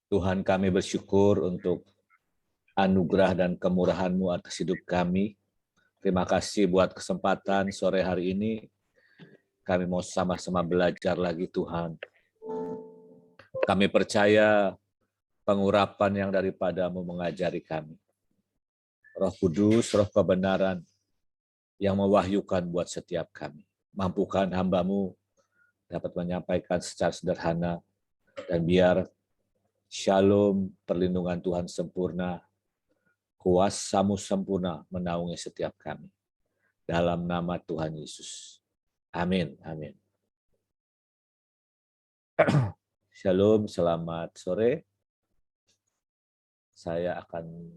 Tuhan, kami bersyukur untuk anugerah dan kemurahan-Mu atas hidup kami. Terima kasih buat kesempatan sore hari ini. Kami mau sama-sama belajar lagi, Tuhan. Kami percaya pengurapan yang daripada-Mu mengajari kami. Roh Kudus, roh kebenaran yang mewahyukan buat setiap kami. Mampukan hamba-Mu dapat menyampaikan secara sederhana, dan biar shalom, perlindungan Tuhan sempurna, kuasa-Mu sempurna menaungi setiap kami. Dalam nama Tuhan Yesus. Amin. Amin. Shalom, selamat sore. Saya akan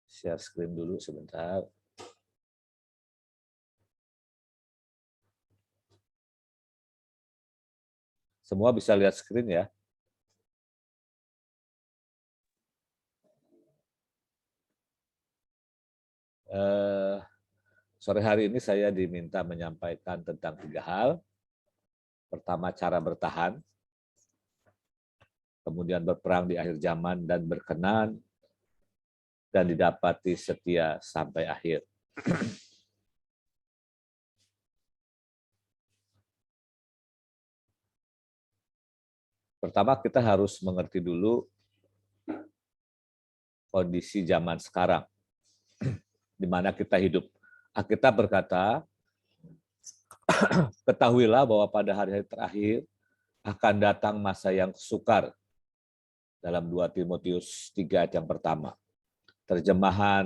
share screen dulu sebentar. Semua bisa lihat screen ya? Sore hari ini saya diminta menyampaikan tentang 3 hal. Pertama, cara bertahan. Kemudian berperang di akhir zaman dan berkenan. Dan didapati setia sampai akhir. Pertama, kita harus mengerti dulu kondisi zaman sekarang, di mana kita hidup. Alkitab berkata, ketahuilah bahwa pada hari-hari terakhir akan datang masa yang sukar. Dalam 2 Timotius 3 ayat yang pertama. Terjemahan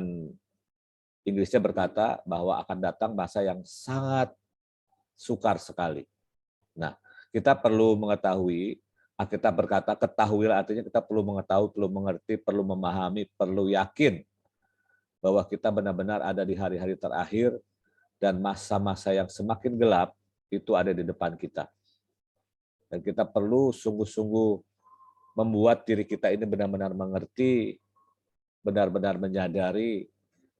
Inggrisnya berkata bahwa akan datang masa yang sangat sukar sekali. Nah, kita perlu mengetahui, Alkitab berkata ketahuilah, artinya kita perlu mengetahui, perlu mengerti, perlu memahami, perlu yakin bahwa kita benar-benar ada di hari-hari terakhir dan masa-masa yang semakin gelap itu ada di depan kita. Dan kita perlu sungguh-sungguh membuat diri kita ini benar-benar mengerti, benar-benar menyadari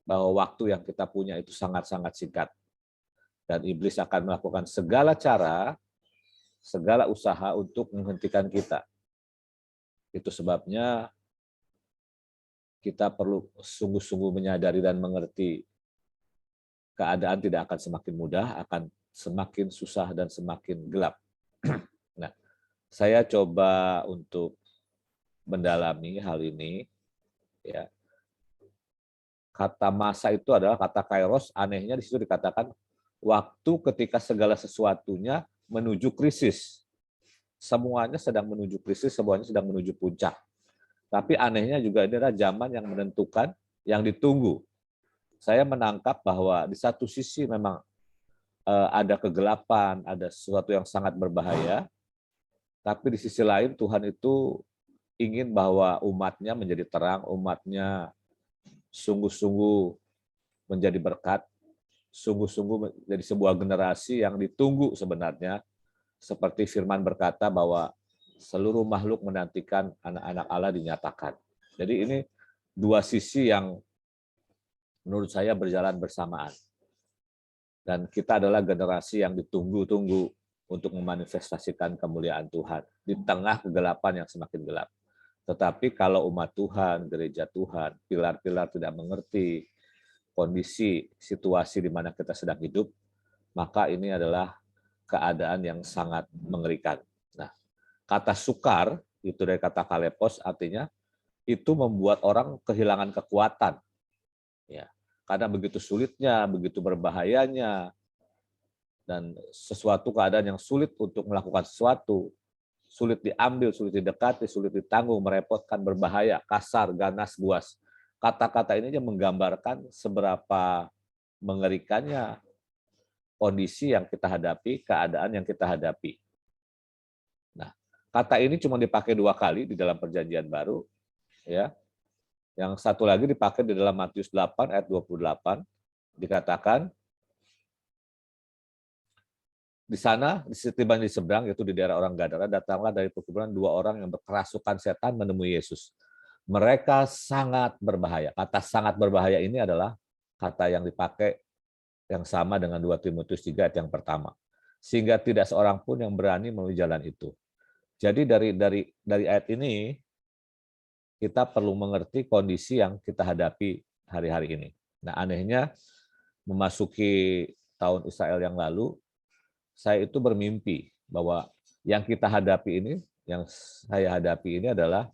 bahwa waktu yang kita punya itu sangat-sangat singkat. Dan iblis akan melakukan segala cara, segala usaha untuk menghentikan kita. Itu sebabnya kita perlu sungguh-sungguh menyadari dan mengerti keadaan tidak akan semakin mudah, akan semakin susah dan semakin gelap. Nah, saya coba untuk mendalami hal ini. Ya, kata masa itu adalah kata kairos, anehnya di situ dikatakan waktu ketika segala sesuatunya menuju krisis. Semuanya sedang menuju krisis, semuanya sedang menuju puncak. Tapi anehnya juga ini adalah zaman yang menentukan, yang ditunggu. Saya menangkap bahwa di satu sisi memang ada kegelapan, ada sesuatu yang sangat berbahaya, tapi di sisi lain Tuhan itu ingin bahwa umatnya menjadi terang, umatnya sungguh-sungguh menjadi berkat, sungguh-sungguh menjadi sebuah generasi yang ditunggu sebenarnya, seperti firman berkata bahwa seluruh makhluk menantikan anak-anak Allah dinyatakan. Jadi ini dua sisi yang menurut saya berjalan bersamaan. Dan kita adalah generasi yang ditunggu-tunggu untuk memanifestasikan kemuliaan Tuhan di tengah kegelapan yang semakin gelap. Tetapi kalau umat Tuhan, gereja Tuhan, pilar-pilar tidak mengerti kondisi, situasi di mana kita sedang hidup, maka ini adalah keadaan yang sangat mengerikan. Nah, kata sukar, itu dari kata kalepos, artinya itu membuat orang kehilangan kekuatan. Ya, karena begitu sulitnya, begitu berbahayanya, dan sesuatu keadaan yang sulit untuk melakukan sesuatu, sulit diambil, sulit didekati, sulit ditanggung, merepotkan, berbahaya, kasar, ganas, buas. Kata-kata ini aja menggambarkan seberapa mengerikannya kondisi yang kita hadapi, keadaan yang kita hadapi. Nah, kata ini cuma dipakai 2 kali di dalam Perjanjian Baru, ya. Yang satu lagi dipakai di dalam Matius 8 ayat 28, dikatakan di sana, tiba di seberang, yaitu di daerah orang Gadara, datanglah dari perkebunan 2 orang yang berkerasukan setan menemui Yesus. Mereka sangat berbahaya. Kata sangat berbahaya ini adalah kata yang dipakai yang sama dengan 2 Timotius 3 ayat yang pertama. Sehingga tidak seorang pun yang berani melalui jalan itu. Jadi dari ayat ini kita perlu mengerti kondisi yang kita hadapi hari-hari ini. Nah, anehnya memasuki tahun Israel yang lalu, saya itu bermimpi bahwa yang kita hadapi ini, yang saya hadapi ini adalah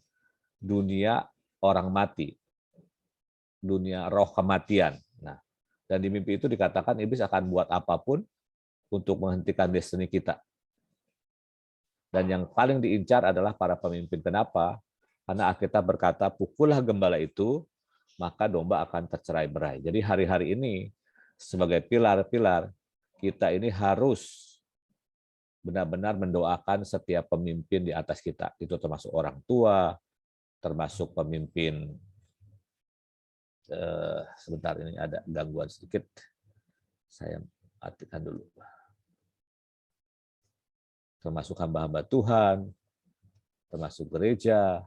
dunia orang mati, dunia roh kematian. Nah, dan di mimpi itu dikatakan iblis akan buat apapun untuk menghentikan destiny kita. Dan yang paling diincar adalah para pemimpin. Kenapa? Karena Alkitab berkata, pukullah gembala itu, maka domba akan tercerai-berai. Jadi hari-hari ini, sebagai pilar-pilar, kita ini harus benar-benar mendoakan setiap pemimpin di atas kita. Itu termasuk orang tua, termasuk pemimpin. Sebentar, ini ada gangguan sedikit. Saya artikan dulu. Termasuk hamba-hamba Tuhan, termasuk gereja,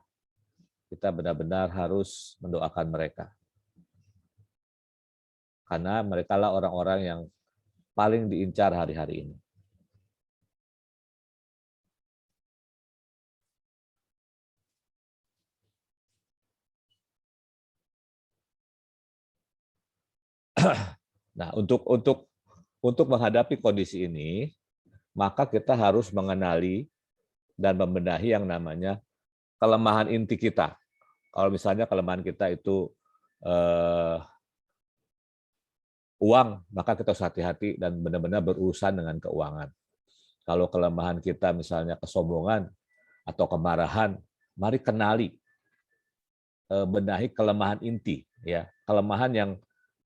kita benar-benar harus mendoakan mereka. Karena mereka lah orang-orang yang paling diincar hari-hari ini. Nah, untuk menghadapi kondisi ini, maka kita harus mengenali dan membenahi yang namanya kelemahan inti kita. Kalau misalnya kelemahan kita itu uang, maka kita harus hati-hati dan benar-benar berurusan dengan keuangan. Kalau kelemahan kita misalnya kesombongan atau kemarahan, mari kenali, benahi kelemahan inti, ya, kelemahan yang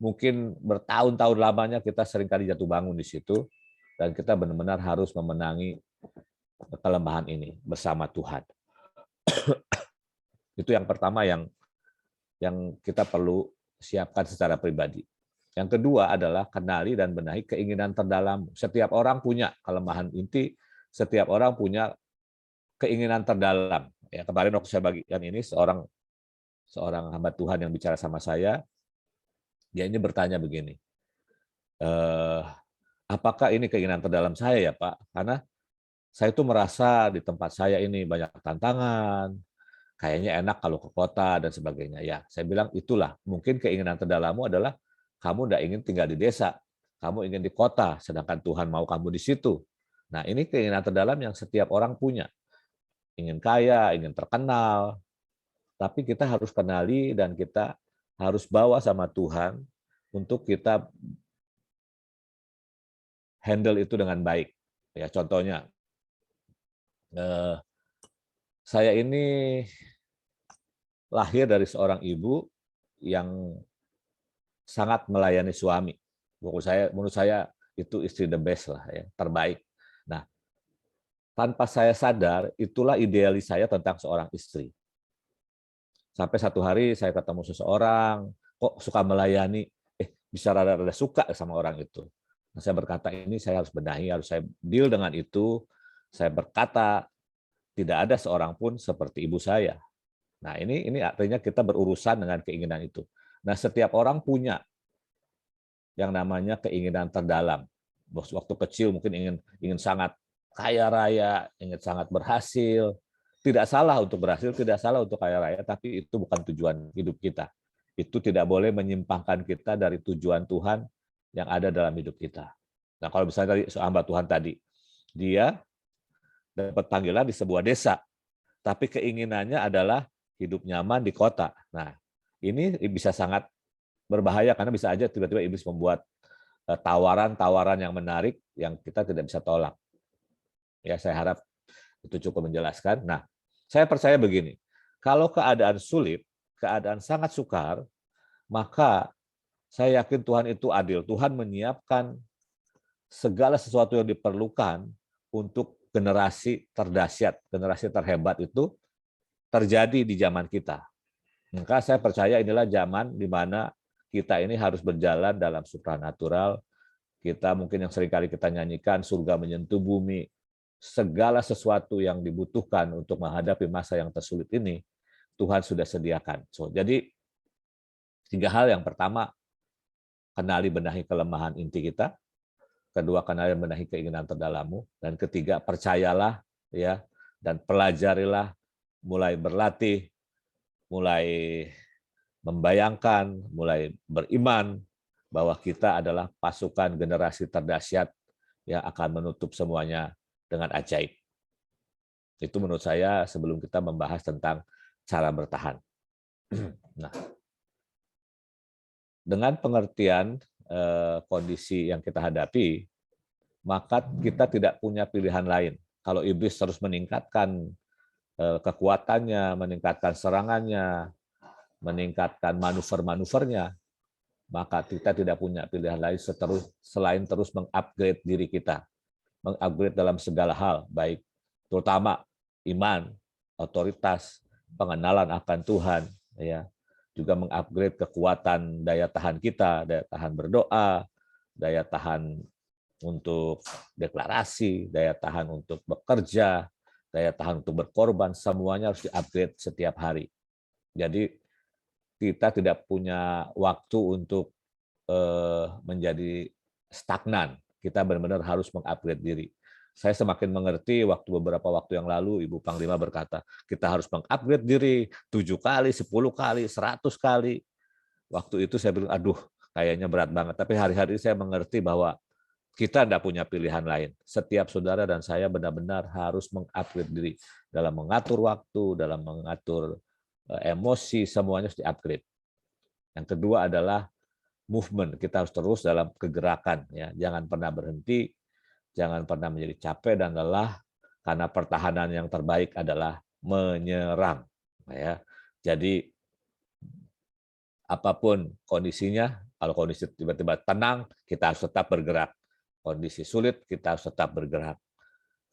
mungkin bertahun-tahun lamanya kita seringkali jatuh bangun di situ, dan kita benar-benar harus memenangi kelemahan ini bersama Tuhan. Itu yang pertama yang kita perlu siapkan secara pribadi. Yang kedua adalah kenali dan benahi keinginan terdalam. Setiap orang punya kelemahan inti, setiap orang punya keinginan terdalam. Ya, kemarin waktu saya bagikan ini, seorang hamba Tuhan yang bicara sama saya, dia ini bertanya begini, apakah ini keinginan terdalam saya ya Pak? Karena saya itu merasa di tempat saya ini banyak tantangan, kayaknya enak kalau ke kota dan sebagainya. Ya, saya bilang itulah, mungkin keinginan terdalammu adalah kamu tidak ingin tinggal di desa, kamu ingin di kota, sedangkan Tuhan mau kamu di situ. Nah, ini keinginan terdalam yang setiap orang punya. Ingin kaya, ingin terkenal, tapi kita harus kenali dan kita harus bawa sama Tuhan untuk kita handle itu dengan baik. Ya, contohnya, saya ini lahir dari seorang ibu yang sangat melayani suami. Menurut saya itu istri the best lah, ya, terbaik. Nah, tanpa saya sadar, itulah idealis saya tentang seorang istri. Sampai satu hari saya ketemu seseorang, kok suka melayani, bisa rada-rada suka sama orang itu. Nah, saya berkata, ini saya harus benahi, harus saya deal dengan itu. Saya berkata, tidak ada seorang pun seperti ibu saya. Nah, ini artinya kita berurusan dengan keinginan itu. Nah, setiap orang punya yang namanya keinginan terdalam. Waktu kecil mungkin ingin sangat kaya raya, ingin sangat berhasil. Tidak salah untuk berhasil, tidak salah untuk kaya raya, tapi itu bukan tujuan hidup kita. Itu tidak boleh menyimpangkan kita dari tujuan Tuhan yang ada dalam hidup kita. Nah, kalau misalnya tadi hamba Tuhan tadi, dia dapat panggilan di sebuah desa, tapi keinginannya adalah hidup nyaman di kota. Nah, ini bisa sangat berbahaya karena bisa aja tiba-tiba iblis membuat tawaran-tawaran yang menarik yang kita tidak bisa tolak. Ya, saya harap itu cukup menjelaskan. Nah, saya percaya begini, kalau keadaan sulit, keadaan sangat sukar, maka saya yakin Tuhan itu adil. Tuhan menyiapkan segala sesuatu yang diperlukan untuk generasi terdahsyat, generasi terhebat itu terjadi di zaman kita. Maka saya percaya inilah zaman di mana kita ini harus berjalan dalam supranatural. Kita mungkin yang seringkali kita nyanyikan, surga menyentuh bumi, segala sesuatu yang dibutuhkan untuk menghadapi masa yang tersulit ini, Tuhan sudah sediakan. Jadi, 3 hal. Yang pertama, kenali benahi kelemahan inti kita. Kedua, kenali benahi keinginan terdalammu. Dan ketiga, percayalah ya dan pelajarilah, mulai berlatih, mulai membayangkan, mulai beriman bahwa kita adalah pasukan generasi terdahsyat yang akan menutup semuanya dengan ajaib. Itu menurut saya sebelum kita membahas tentang cara bertahan. Nah, dengan pengertian kondisi yang kita hadapi, maka kita tidak punya pilihan lain. Kalau iblis terus meningkatkan kekuatannya, meningkatkan serangannya, meningkatkan manuver-manuvernya, maka kita tidak punya pilihan lain selain terus mengupgrade diri kita. Mengupgrade dalam segala hal, baik terutama iman, otoritas, pengenalan akan Tuhan, ya, juga mengupgrade kekuatan daya tahan kita, daya tahan berdoa, daya tahan untuk deklarasi, daya tahan untuk bekerja, daya tahan untuk berkorban, semuanya harus di-upgrade setiap hari. Jadi kita tidak punya waktu untuk menjadi stagnan. Kita benar-benar harus mengupgrade diri. Saya semakin mengerti beberapa waktu yang lalu Ibu Panglima berkata, kita harus mengupgrade diri 7 kali, 10 kali, 100 kali. Waktu itu saya bilang, aduh, kayaknya berat banget. Tapi hari-hari saya mengerti bahwa kita tidak punya pilihan lain. Setiap saudara dan saya benar-benar harus mengupgrade diri dalam mengatur waktu, dalam mengatur emosi, semuanya harus di-upgrade. Yang kedua adalah movement. Kita harus terus dalam kegerakan, ya. Jangan pernah berhenti, jangan pernah menjadi capek dan lelah, karena pertahanan yang terbaik adalah menyerang, ya. Jadi apapun kondisinya, kalau kondisi tiba-tiba tenang, kita harus tetap bergerak. Kondisi sulit, kita harus tetap bergerak.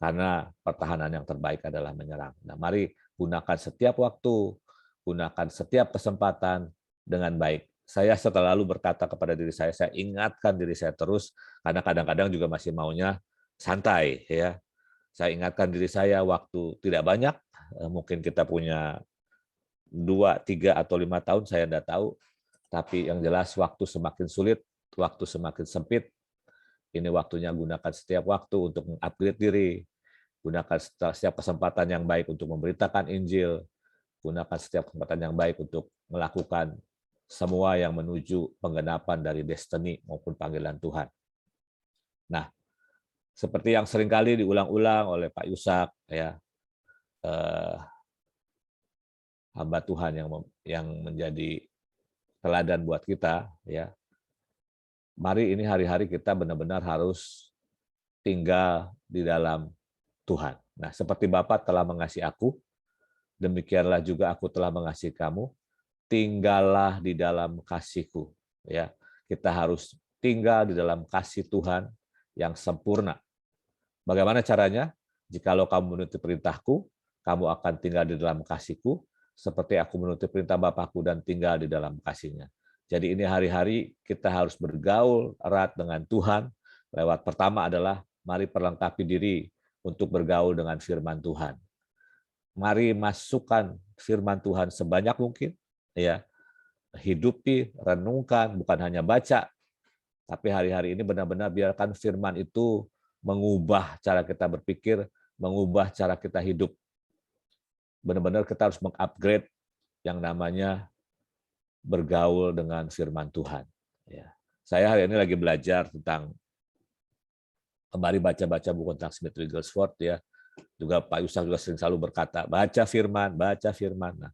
Karena pertahanan yang terbaik adalah menyerang. Nah, mari gunakan setiap waktu, gunakan setiap kesempatan dengan baik. Saya selalu berkata kepada diri saya ingatkan diri saya terus, karena kadang-kadang juga masih maunya santai, ya. Saya ingatkan diri saya waktu tidak banyak, mungkin kita punya 2, 3, atau 5 tahun, saya tidak tahu. Tapi yang jelas waktu semakin sulit, waktu semakin sempit, ini waktunya gunakan setiap waktu untuk mengupgrade diri, gunakan setiap kesempatan yang baik untuk memberitakan Injil, gunakan setiap kesempatan yang baik untuk melakukan semua yang menuju penggenapan dari destiny maupun panggilan Tuhan. Nah, seperti yang seringkali diulang-ulang oleh Pak Yusak, ya, hamba Tuhan yang menjadi teladan buat kita, ya. Mari ini hari-hari kita benar-benar harus tinggal di dalam Tuhan. Nah, seperti Bapa telah mengasihi aku, demikianlah juga aku telah mengasihi kamu. Tinggallah di dalam kasih-Ku. Ya, kita harus tinggal di dalam kasih Tuhan yang sempurna. Bagaimana caranya? Jikalau kamu menuruti perintah-Ku, kamu akan tinggal di dalam kasih-Ku, seperti aku menuruti perintah Bapa-Ku dan tinggal di dalam kasih-Nya. Jadi ini hari-hari kita harus bergaul erat dengan Tuhan. Lewat pertama adalah mari perlengkapi diri untuk bergaul dengan firman Tuhan. Mari masukkan firman Tuhan sebanyak mungkin, ya. Hidupi, renungkan, bukan hanya baca, tapi hari-hari ini benar-benar biarkan firman itu mengubah cara kita berpikir, mengubah cara kita hidup. Benar-benar kita harus mengupgrade yang namanya bergaul dengan firman Tuhan. Ya. Saya hari ini lagi belajar tentang, kembali baca-baca buku tentang Smith Wigglesworth, ya. Juga Pak Yusak juga sering selalu berkata, baca firman, baca firman. Nah,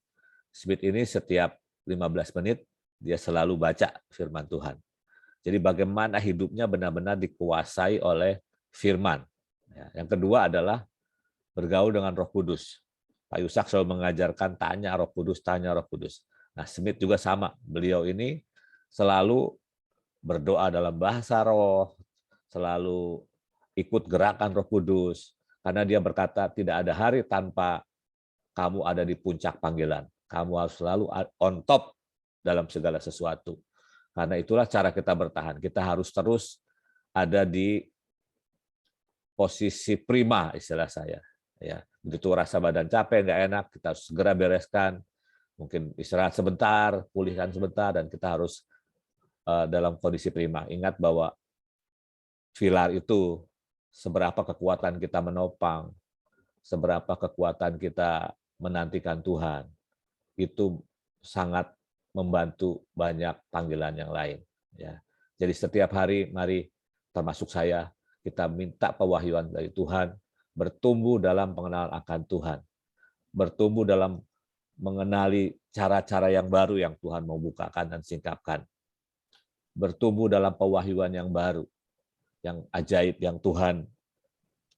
Smith ini setiap 15 menit dia selalu baca firman Tuhan. Jadi bagaimana hidupnya benar-benar dikuasai oleh firman. Yang kedua adalah bergaul dengan Roh Kudus. Pak Yusak selalu mengajarkan tanya Roh Kudus, tanya Roh Kudus. Nah, Smith juga sama. Beliau ini selalu berdoa dalam bahasa roh, selalu ikut gerakan Roh Kudus, karena dia berkata tidak ada hari tanpa kamu ada di puncak panggilan. Kamu harus selalu on top dalam segala sesuatu. Karena itulah cara kita bertahan. Kita harus terus ada di posisi prima, istilah saya. Ya, begitu rasa badan capek, nggak enak, kita harus segera bereskan. Mungkin istirahat sebentar, pulihkan sebentar, dan kita harus dalam kondisi prima. Ingat bahwa pilar itu seberapa kekuatan kita menopang, seberapa kekuatan kita menantikan Tuhan, itu sangat membantu banyak panggilan yang lain. Ya. Jadi setiap hari, mari termasuk saya, kita minta pewahyuan dari Tuhan, bertumbuh dalam pengenalan akan Tuhan, bertumbuh dalam mengenali cara-cara yang baru yang Tuhan mau bukakan dan singkapkan, bertumbuh dalam pewahyuan yang baru, yang ajaib, yang Tuhan.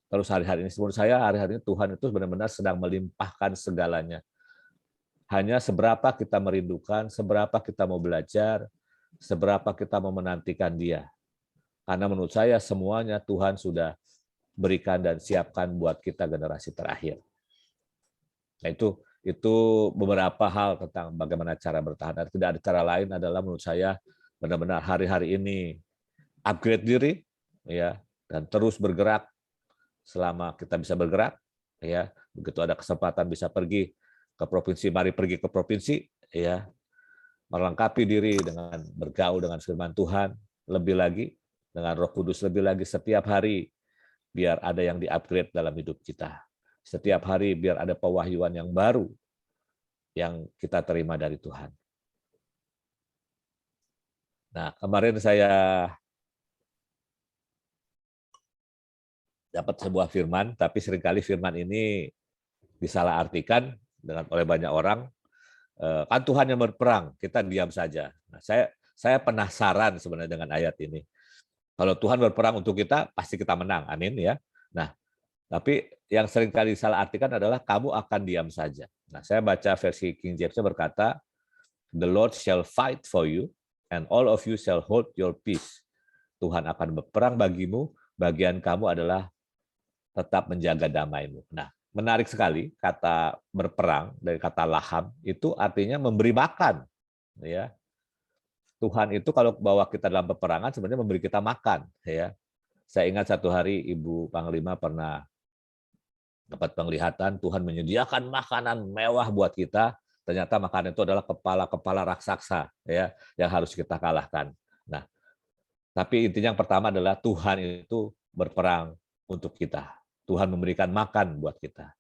Terus hari-hari ini, menurut saya hari-hari ini Tuhan itu benar-benar sedang melimpahkan segalanya. Hanya seberapa kita merindukan, seberapa kita mau belajar, seberapa kita mau menantikan Dia. Karena menurut saya semuanya Tuhan sudah berikan dan siapkan buat kita generasi terakhir. Nah, itu beberapa hal tentang bagaimana cara bertahan. Dan tidak ada cara lain adalah menurut saya benar-benar hari-hari ini upgrade diri, ya, dan terus bergerak selama kita bisa bergerak, ya. Begitu ada kesempatan bisa pergi ke provinsi, mari pergi ke provinsi, ya, melengkapi diri dengan bergaul dengan firman Tuhan, lebih lagi dengan Roh Kudus, lebih lagi setiap hari, biar ada yang di-upgrade dalam hidup kita. Setiap hari biar ada pewahyuan yang baru yang kita terima dari Tuhan. Nah, kemarin saya dapat sebuah firman, tapi seringkali firman ini disalahartikan oleh banyak orang. Kan Tuhan yang berperang, kita diam saja. Nah, saya penasaran sebenarnya dengan ayat ini. Kalau Tuhan berperang untuk kita, pasti kita menang. Amin ya. Nah, tapi yang seringkali disalahartikan adalah kamu akan diam saja. Nah, saya baca versi King James berkata, "The Lord shall fight for you, and all of you shall hold your peace." Tuhan akan berperang bagimu, bagian kamu adalah tetap menjaga damaimu. Nah, menarik sekali kata berperang dari kata laham itu artinya memberi makan, ya. Tuhan itu kalau bawa kita dalam peperangan sebenarnya memberi kita makan, ya. Saya ingat satu hari Ibu Panglima pernah dapat penglihatan Tuhan menyediakan makanan mewah buat kita, ternyata makanan itu adalah kepala-kepala raksasa, ya, yang harus kita kalahkan. Nah, tapi intinya yang pertama adalah Tuhan itu berperang untuk kita. Tuhan memberikan makan buat kita.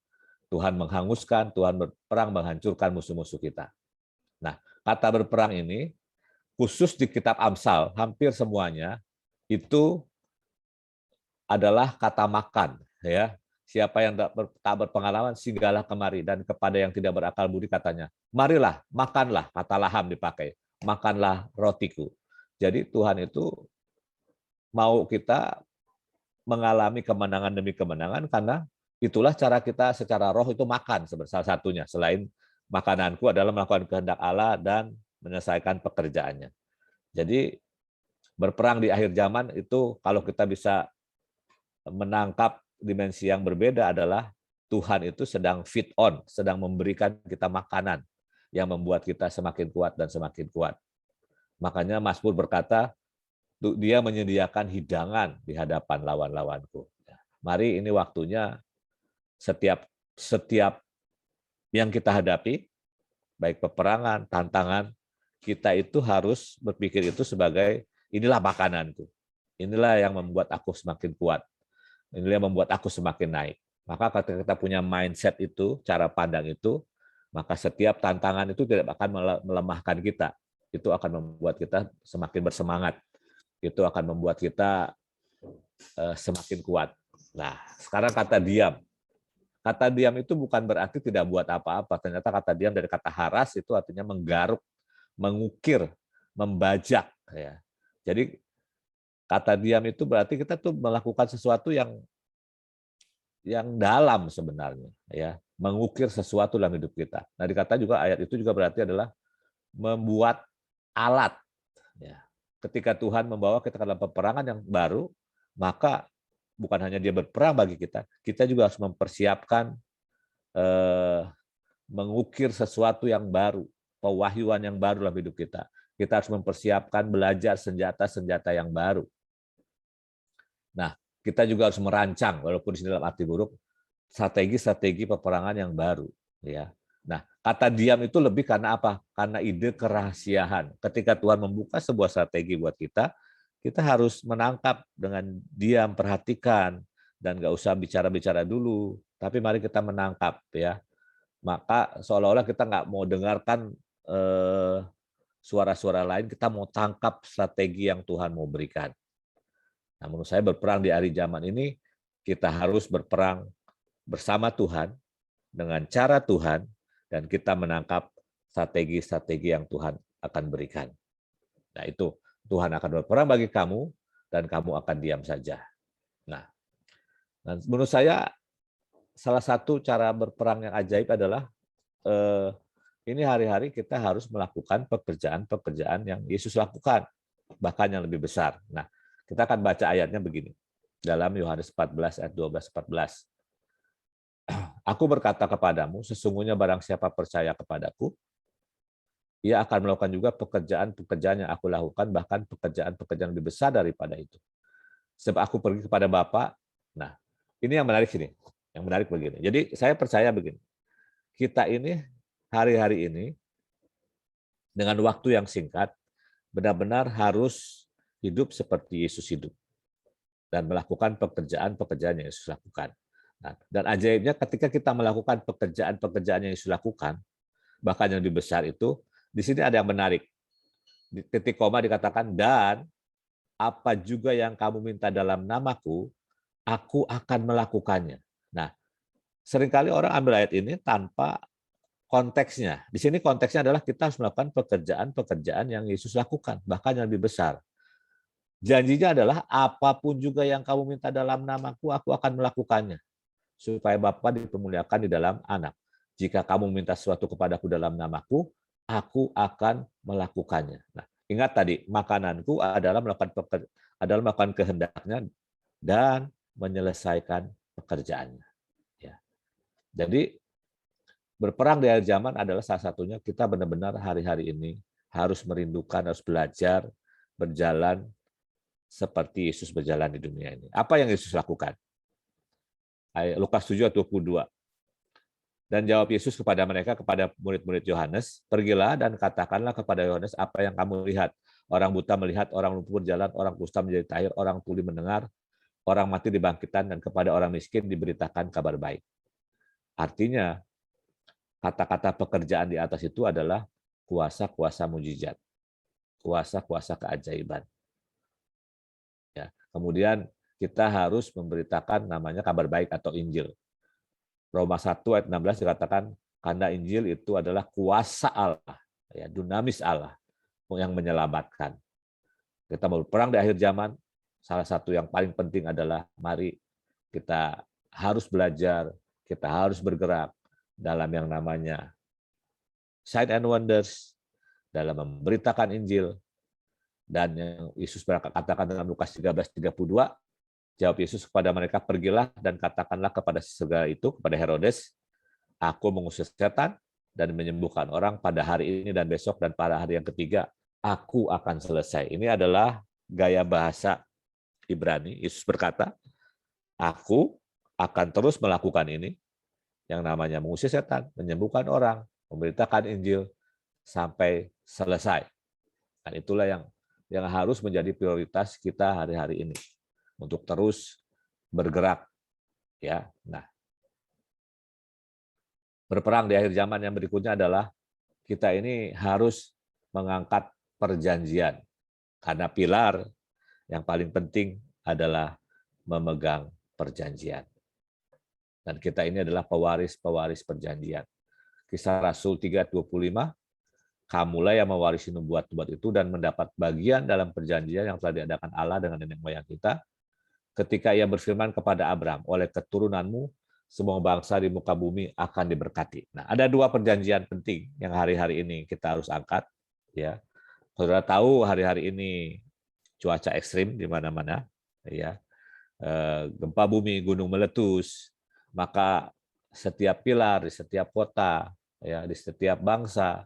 Tuhan menghanguskan, Tuhan berperang menghancurkan musuh-musuh kita. Nah, kata berperang ini, khusus di kitab Amsal, hampir semuanya, itu adalah kata makan. Ya. Siapa yang tak berpengalaman, singgahlah kemari. Dan kepada yang tidak berakal budi katanya, marilah, makanlah, kata laham dipakai. Makanlah rotiku. Jadi Tuhan itu mau kita mengalami kemenangan demi kemenangan karena itulah cara kita secara roh itu makan salah satunya. Selain makananku adalah melakukan kehendak Allah dan menyelesaikan pekerjaannya. Jadi berperang di akhir zaman itu kalau kita bisa menangkap dimensi yang berbeda adalah Tuhan itu sedang fit on, sedang memberikan kita makanan yang membuat kita semakin kuat dan semakin kuat. Makanya Mazmur berkata, Dia menyediakan hidangan di hadapan lawan-lawanku. Mari ini waktunya setiap yang kita hadapi, baik peperangan, tantangan, kita itu harus berpikir itu sebagai inilah makananku. Inilah yang membuat aku semakin kuat. Inilah yang membuat aku semakin naik. Maka ketika kita punya mindset itu, cara pandang itu, maka setiap tantangan itu tidak akan melemahkan kita. Itu akan membuat kita semakin bersemangat. Itu akan membuat kita semakin kuat. Nah, sekarang kata diam. Kata diam itu bukan berarti tidak buat apa-apa. Ternyata kata diam dari kata haras itu artinya menggaruk, mengukir, membajak. Ya. Jadi kata diam itu berarti kita tuh melakukan sesuatu yang dalam sebenarnya. Ya, mengukir sesuatu dalam hidup kita. Nah, dikata juga ayat itu juga berarti adalah membuat alat. Ya. Ketika Tuhan membawa kita ke dalam peperangan yang baru, maka bukan hanya Dia berperang bagi kita juga harus mempersiapkan mengukir sesuatu yang baru, pewahyuan yang baru dalam hidup kita. Kita harus mempersiapkan belajar senjata-senjata yang baru. Nah, kita juga harus merancang, walaupun di dalam arti buruk, strategi-strategi peperangan yang baru. Ya. Nah, kata diam itu lebih karena apa? Karena ide kerahasiaan. Ketika Tuhan membuka sebuah strategi buat kita harus menangkap dengan diam, perhatikan, dan nggak usah bicara-bicara dulu. tapi mari kita menangkap ya. Maka seolah-olah kita nggak mau dengarkan suara-suara lain, kita mau tangkap strategi yang Tuhan mau berikan. Nah, menurut saya berperang di hari zaman ini, kita harus berperang bersama Tuhan, dengan cara Tuhan, dan kita menangkap strategi-strategi yang Tuhan akan berikan. Nah, itu Tuhan akan berperang bagi kamu, dan kamu akan diam saja. Nah, menurut saya salah satu cara berperang yang ajaib adalah ini hari-hari kita harus melakukan pekerjaan-pekerjaan yang Yesus lakukan, bahkan yang lebih besar. Nah, kita akan baca ayatnya begini, dalam Yohanes 14 ayat 12-14. Aku berkata kepadamu, sesungguhnya barang siapa percaya kepadaku, ia akan melakukan juga pekerjaan-pekerjaan yang aku lakukan, bahkan pekerjaan-pekerjaan lebih besar daripada itu. Sebab aku pergi kepada Bapa. Nah, ini yang menarik sini. Yang menarik begini. Jadi saya percaya begini. Kita ini hari-hari ini dengan waktu yang singkat benar-benar harus hidup seperti Yesus hidup dan melakukan pekerjaan-pekerjaan yang Yesus lakukan. Nah, dan ajaibnya ketika kita melakukan pekerjaan-pekerjaan yang Yesus lakukan, bahkan yang lebih besar itu, di sini ada yang menarik. Di titik koma dikatakan, dan apa juga yang kamu minta dalam namaku, aku akan melakukannya. Nah, seringkali orang ambil ayat ini tanpa konteksnya. Di sini konteksnya adalah kita harus melakukan pekerjaan-pekerjaan yang Yesus lakukan, bahkan yang lebih besar. Janjinya adalah apapun juga yang kamu minta dalam namaku, aku akan melakukannya. Supaya Bapa dipermuliakan di dalam anak. Jika kamu minta sesuatu kepadaku dalam namaku, aku akan melakukannya. Nah, ingat tadi, makananku adalah melakukan kehendaknya dan menyelesaikan pekerjaannya. Ya. Jadi, berperang di akhir zaman adalah salah satunya kita benar-benar hari-hari ini harus merindukan, harus belajar, berjalan seperti Yesus berjalan di dunia ini. Apa yang Yesus lakukan? Lukas 7 ayat 22. Dan jawab Yesus kepada mereka, kepada murid-murid Yohanes, pergilah dan katakanlah kepada Yohanes apa yang kamu lihat. Orang buta melihat, orang lumpuh berjalan, orang kusta menjadi tahir, orang tuli mendengar, orang mati dibangkitkan, dan kepada orang miskin diberitakan kabar baik. Artinya, kata-kata pekerjaan di atas itu adalah kuasa-kuasa mujizat, kuasa-kuasa keajaiban. Ya. Kemudian kita harus memberitakan namanya kabar baik atau Injil. Roma 1 ayat 16 dikatakan, karena Injil itu adalah kuasa Allah, ya, dunamis Allah yang menyelamatkan. Kita mau berperang di akhir zaman, salah satu yang paling penting adalah mari kita harus belajar, kita harus bergerak dalam yang namanya sign and wonders, dalam memberitakan Injil, dan yang Yesus katakan dalam Lukas 13:32, jawab Yesus kepada mereka, pergilah dan katakanlah kepada segala itu, kepada Herodes, aku mengusir setan dan menyembuhkan orang pada hari ini dan besok, dan pada hari yang ketiga, aku akan selesai. Ini adalah gaya bahasa Ibrani. Yesus berkata, aku akan terus melakukan ini, yang namanya mengusir setan, menyembuhkan orang, memberitakan Injil, sampai selesai. Dan itulah yang harus menjadi prioritas kita hari-hari ini. Untuk terus bergerak, ya. Nah, berperang di akhir zaman yang berikutnya adalah kita ini harus mengangkat perjanjian, karena pilar yang paling penting adalah memegang perjanjian. Dan kita ini adalah pewaris-pewaris perjanjian. Kisah Rasul 3:25, kamulah yang mewarisi nubuat-nubuat itu dan mendapat bagian dalam perjanjian yang telah diadakan Allah dengan nenek moyang kita, ketika ia berfirman kepada Abraham, oleh keturunanmu semua bangsa di muka bumi akan diberkati. Nah, ada dua perjanjian penting yang hari-hari ini kita harus angkat. Ya, saudara tahu hari-hari ini cuaca ekstrim di mana-mana, ya, gempa bumi, gunung meletus, maka setiap pilar di setiap kota, ya, di setiap bangsa,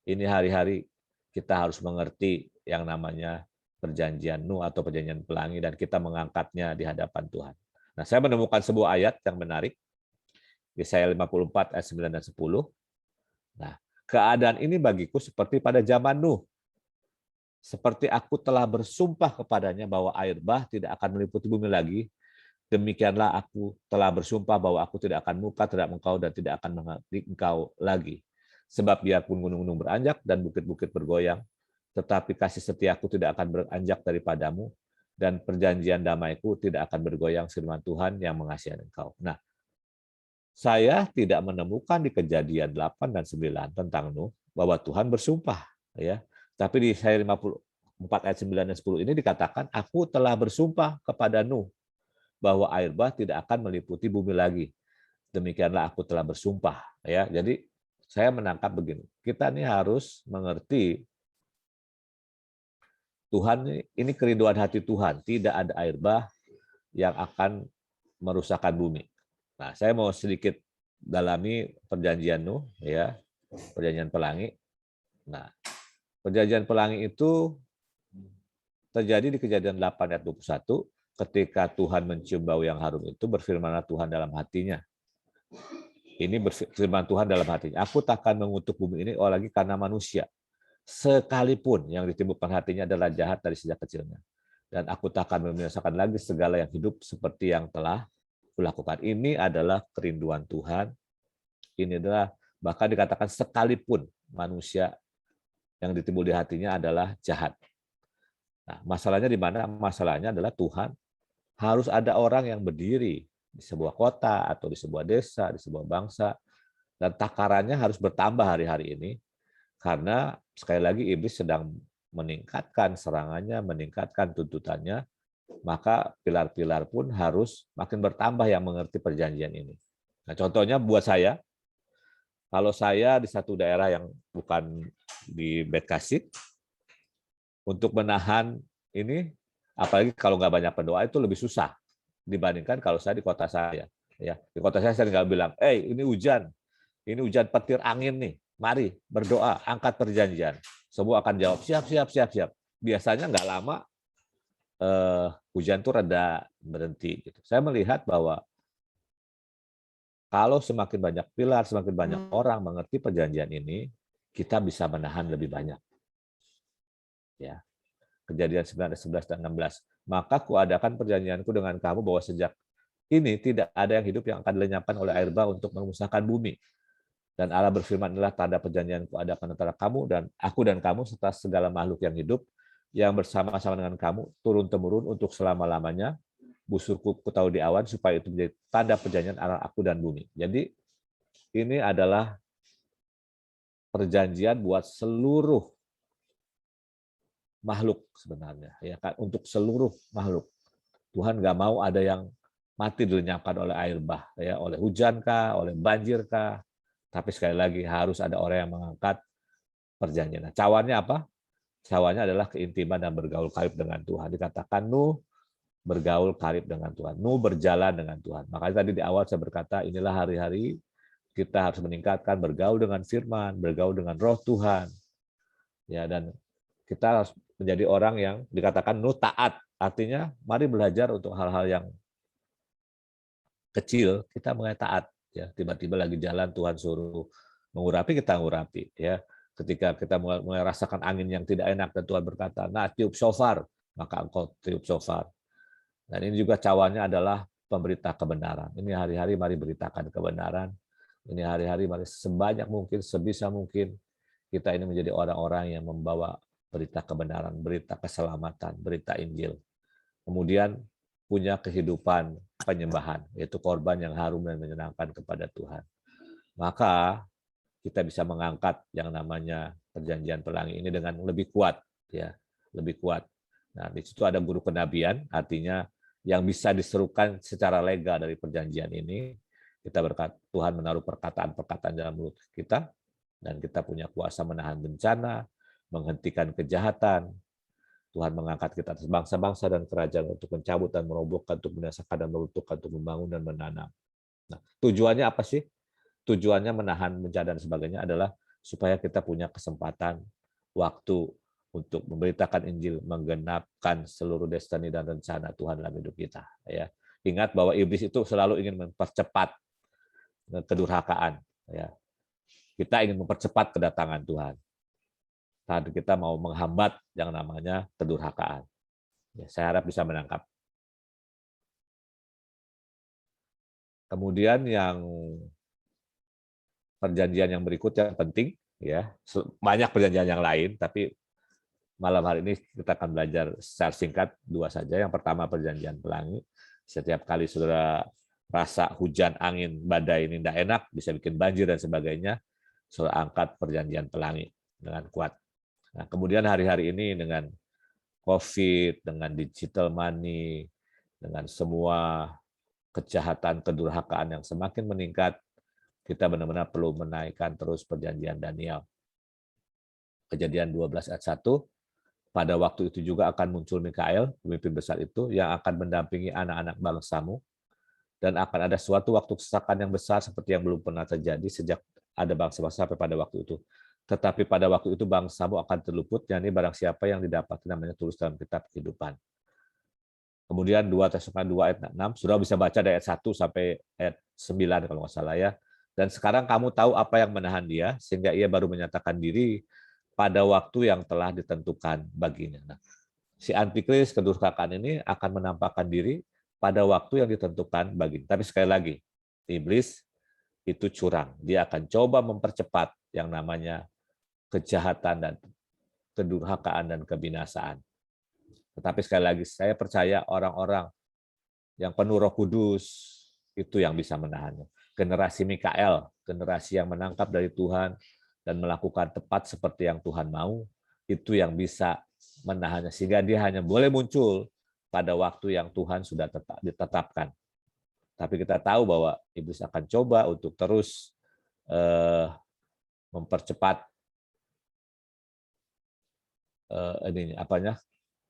ini hari-hari kita harus mengerti yang namanya perjanjian Nuh atau perjanjian pelangi, dan kita mengangkatnya di hadapan Tuhan. Nah, saya menemukan sebuah ayat yang menarik, Yesaya 54 ayat 9 dan 10. Nah, keadaan ini bagiku seperti pada zaman Nuh. Seperti aku telah bersumpah kepadanya bahwa air bah tidak akan meliputi bumi lagi, demikianlah aku telah bersumpah bahwa aku tidak akan murka terhadap engkau dan tidak akan mengasihi engkau lagi. Sebab biarpun gunung-gunung beranjak dan bukit-bukit bergoyang, tetapi kasih setiaku tidak akan beranjak daripadamu, dan perjanjian damaiku tidak akan bergoyang, firman Tuhan yang mengasihi engkau. Nah, saya tidak menemukan di Kejadian 8 dan 9 tentang Nuh bahwa Tuhan bersumpah, ya. Tapi di Yesaya 54 ayat 9 dan 10 ini dikatakan, aku telah bersumpah kepada Nuh bahwa air bah tidak akan meliputi bumi lagi. Demikianlah aku telah bersumpah, ya. Jadi saya menangkap begini, kita ini harus mengerti Tuhan ini kerinduan hati Tuhan, tidak ada air bah yang akan merusakkan bumi. Nah, saya mau sedikit dalami perjanjian Nuh, ya, perjanjian pelangi. Nah, perjanjian pelangi itu terjadi di Kejadian 8 ayat 21, ketika Tuhan mencium bau yang harum itu, berfirmanlah Tuhan dalam hatinya. Ini berfirman Tuhan dalam hatinya, aku takkan mengutuk bumi ini lagi karena manusia, sekalipun yang ditimbulkan hatinya adalah jahat dari sejak kecilnya. Dan aku takkan membinasakan lagi segala yang hidup seperti yang telah kulakukan. Ini adalah kerinduan Tuhan. Ini adalah bahkan dikatakan sekalipun manusia yang ditimbul di hatinya adalah jahat. Nah, masalahnya di mana? Masalahnya adalah Tuhan harus ada orang yang berdiri di sebuah kota atau di sebuah desa, di sebuah bangsa, dan takarannya harus bertambah hari-hari ini, karena sekali lagi iblis sedang meningkatkan serangannya, meningkatkan tuntutannya, maka pilar-pilar pun harus makin bertambah yang mengerti perjanjian ini. Nah, contohnya buat saya, kalau saya di satu daerah yang bukan di Bekasi, untuk menahan ini, apalagi kalau nggak banyak pendoa, itu lebih susah dibandingkan kalau saya di kota saya. Ya, di kota saya nggak bilang, ini hujan petir angin nih, mari berdoa, angkat perjanjian. Semua akan jawab, siap, siap, siap, siap. Biasanya nggak lama hujan itu reda, berhenti. Gitu. Saya melihat bahwa kalau semakin banyak pilar, semakin banyak orang mengerti perjanjian ini, kita bisa menahan lebih banyak. Ya. Kejadian 9, 11, dan 16. Maka kuadakan perjanjianku dengan kamu bahwa sejak ini tidak ada yang hidup yang akan dilenyapkan oleh air bah untuk memusnahkan bumi. Dan Allah berfirman, inilah tanda perjanjianku adakan antara kamu dan aku dan kamu serta segala makhluk yang hidup yang bersama-sama dengan kamu turun-temurun untuk selama-lamanya. Busurku kutahu di awan supaya itu menjadi tanda perjanjian antara aku dan bumi. Jadi ini adalah perjanjian buat seluruh makhluk sebenarnya, ya kan, untuk seluruh makhluk. Tuhan nggak mau ada yang mati dilenyapkan oleh air bah, ya, oleh hujan kah, oleh banjir kah. Tapi sekali lagi harus ada orang yang mengangkat perjanjian. Nah, cawannya apa? Cawannya adalah keintiman dan bergaul karib dengan Tuhan. Dikatakan Nuh bergaul karib dengan Tuhan. Nuh berjalan dengan Tuhan. Makanya tadi di awal saya berkata, inilah hari-hari kita harus meningkatkan bergaul dengan firman, bergaul dengan roh Tuhan. Ya, dan kita harus menjadi orang yang dikatakan Nuh taat. Artinya mari belajar untuk hal-hal yang kecil, kita mulai taat. Ya, tiba-tiba lagi jalan Tuhan suruh mengurapi, kita ngurapi. Ya, ketika kita mulai rasakan angin yang tidak enak dan Tuhan berkata, nah tiup shofar, maka engkau tiup shofar. Dan ini juga cawannya adalah pemberita kebenaran. Ini hari-hari mari beritakan kebenaran. Ini hari-hari mari sebanyak mungkin, sebisa mungkin kita ini menjadi orang-orang yang membawa berita kebenaran, berita keselamatan, berita Injil. Kemudian punya kehidupan penyembahan, yaitu korban yang harum dan menyenangkan kepada Tuhan. Maka kita bisa mengangkat yang namanya perjanjian pelangi ini dengan lebih kuat, ya, lebih kuat. Nah, di situ ada guru kenabian, artinya yang bisa diserukan secara legal dari perjanjian ini. Kita berkat Tuhan menaruh perkataan-perkataan dalam mulut kita, dan kita punya kuasa menahan bencana, menghentikan kejahatan. Tuhan mengangkat kita atas bangsa-bangsa dan kerajaan untuk mencabut dan merobohkan, untuk membinasakan dan meruntuhkan, untuk membangun dan menanam. Nah, tujuannya apa sih? Tujuannya menahan bencana dan sebagainya adalah supaya kita punya kesempatan, waktu untuk memberitakan Injil, menggenapkan seluruh destiny dan rencana Tuhan dalam hidup kita. Ya, ingat bahwa iblis itu selalu ingin mempercepat kedurhakaan. Ya, kita ingin mempercepat kedatangan Tuhan. Saat kita mau menghambat yang namanya kedurhakaan. Ya, saya harap bisa menangkap. Kemudian yang perjanjian yang berikut yang penting, ya banyak perjanjian yang lain, tapi malam hari ini kita akan belajar secara singkat dua saja. Yang pertama perjanjian pelangi. Setiap kali saudara rasa hujan, angin, badai ini tidak enak, bisa bikin banjir dan sebagainya, saudara angkat perjanjian pelangi dengan kuat. Nah, kemudian hari-hari ini dengan COVID, dengan digital money, dengan semua kejahatan, kedurhakaan yang semakin meningkat, kita benar-benar perlu menaikkan terus perjanjian Daniel. Kejadian 12 ayat 1, pada waktu itu juga akan muncul Mikael, pemimpin besar itu, yang akan mendampingi anak-anak bangsamu, dan akan ada suatu waktu kesesakan yang besar seperti yang belum pernah terjadi sejak ada bangsa-bangsa sampai pada waktu itu. Tetapi pada waktu itu bangsamu akan terluput, yakni barang siapa yang didapati namanya tulis dalam kitab kehidupan. Kemudian 2 Tesalonika 2 ayat 6, sudah bisa baca dari ayat 1 sampai ayat 9 kalau nggak salah ya. Dan sekarang kamu tahu apa yang menahan dia, sehingga ia baru menyatakan diri pada waktu yang telah ditentukan baginya. Nah, si antikris kedurhakaan ini akan menampakkan diri pada waktu yang ditentukan baginya. Tapi sekali lagi, iblis itu curang. Dia akan coba mempercepat yang namanya kejahatan dan kedurhakaan dan kebinasaan. Tetapi sekali lagi, saya percaya orang-orang yang penuh Roh Kudus itu yang bisa menahannya. Generasi Mikael, generasi yang menangkap dari Tuhan dan melakukan tepat seperti yang Tuhan mau, itu yang bisa menahannya. Sehingga dia hanya boleh muncul pada waktu yang Tuhan sudah ditetapkan. Tapi kita tahu bahwa iblis akan coba untuk terus mempercepat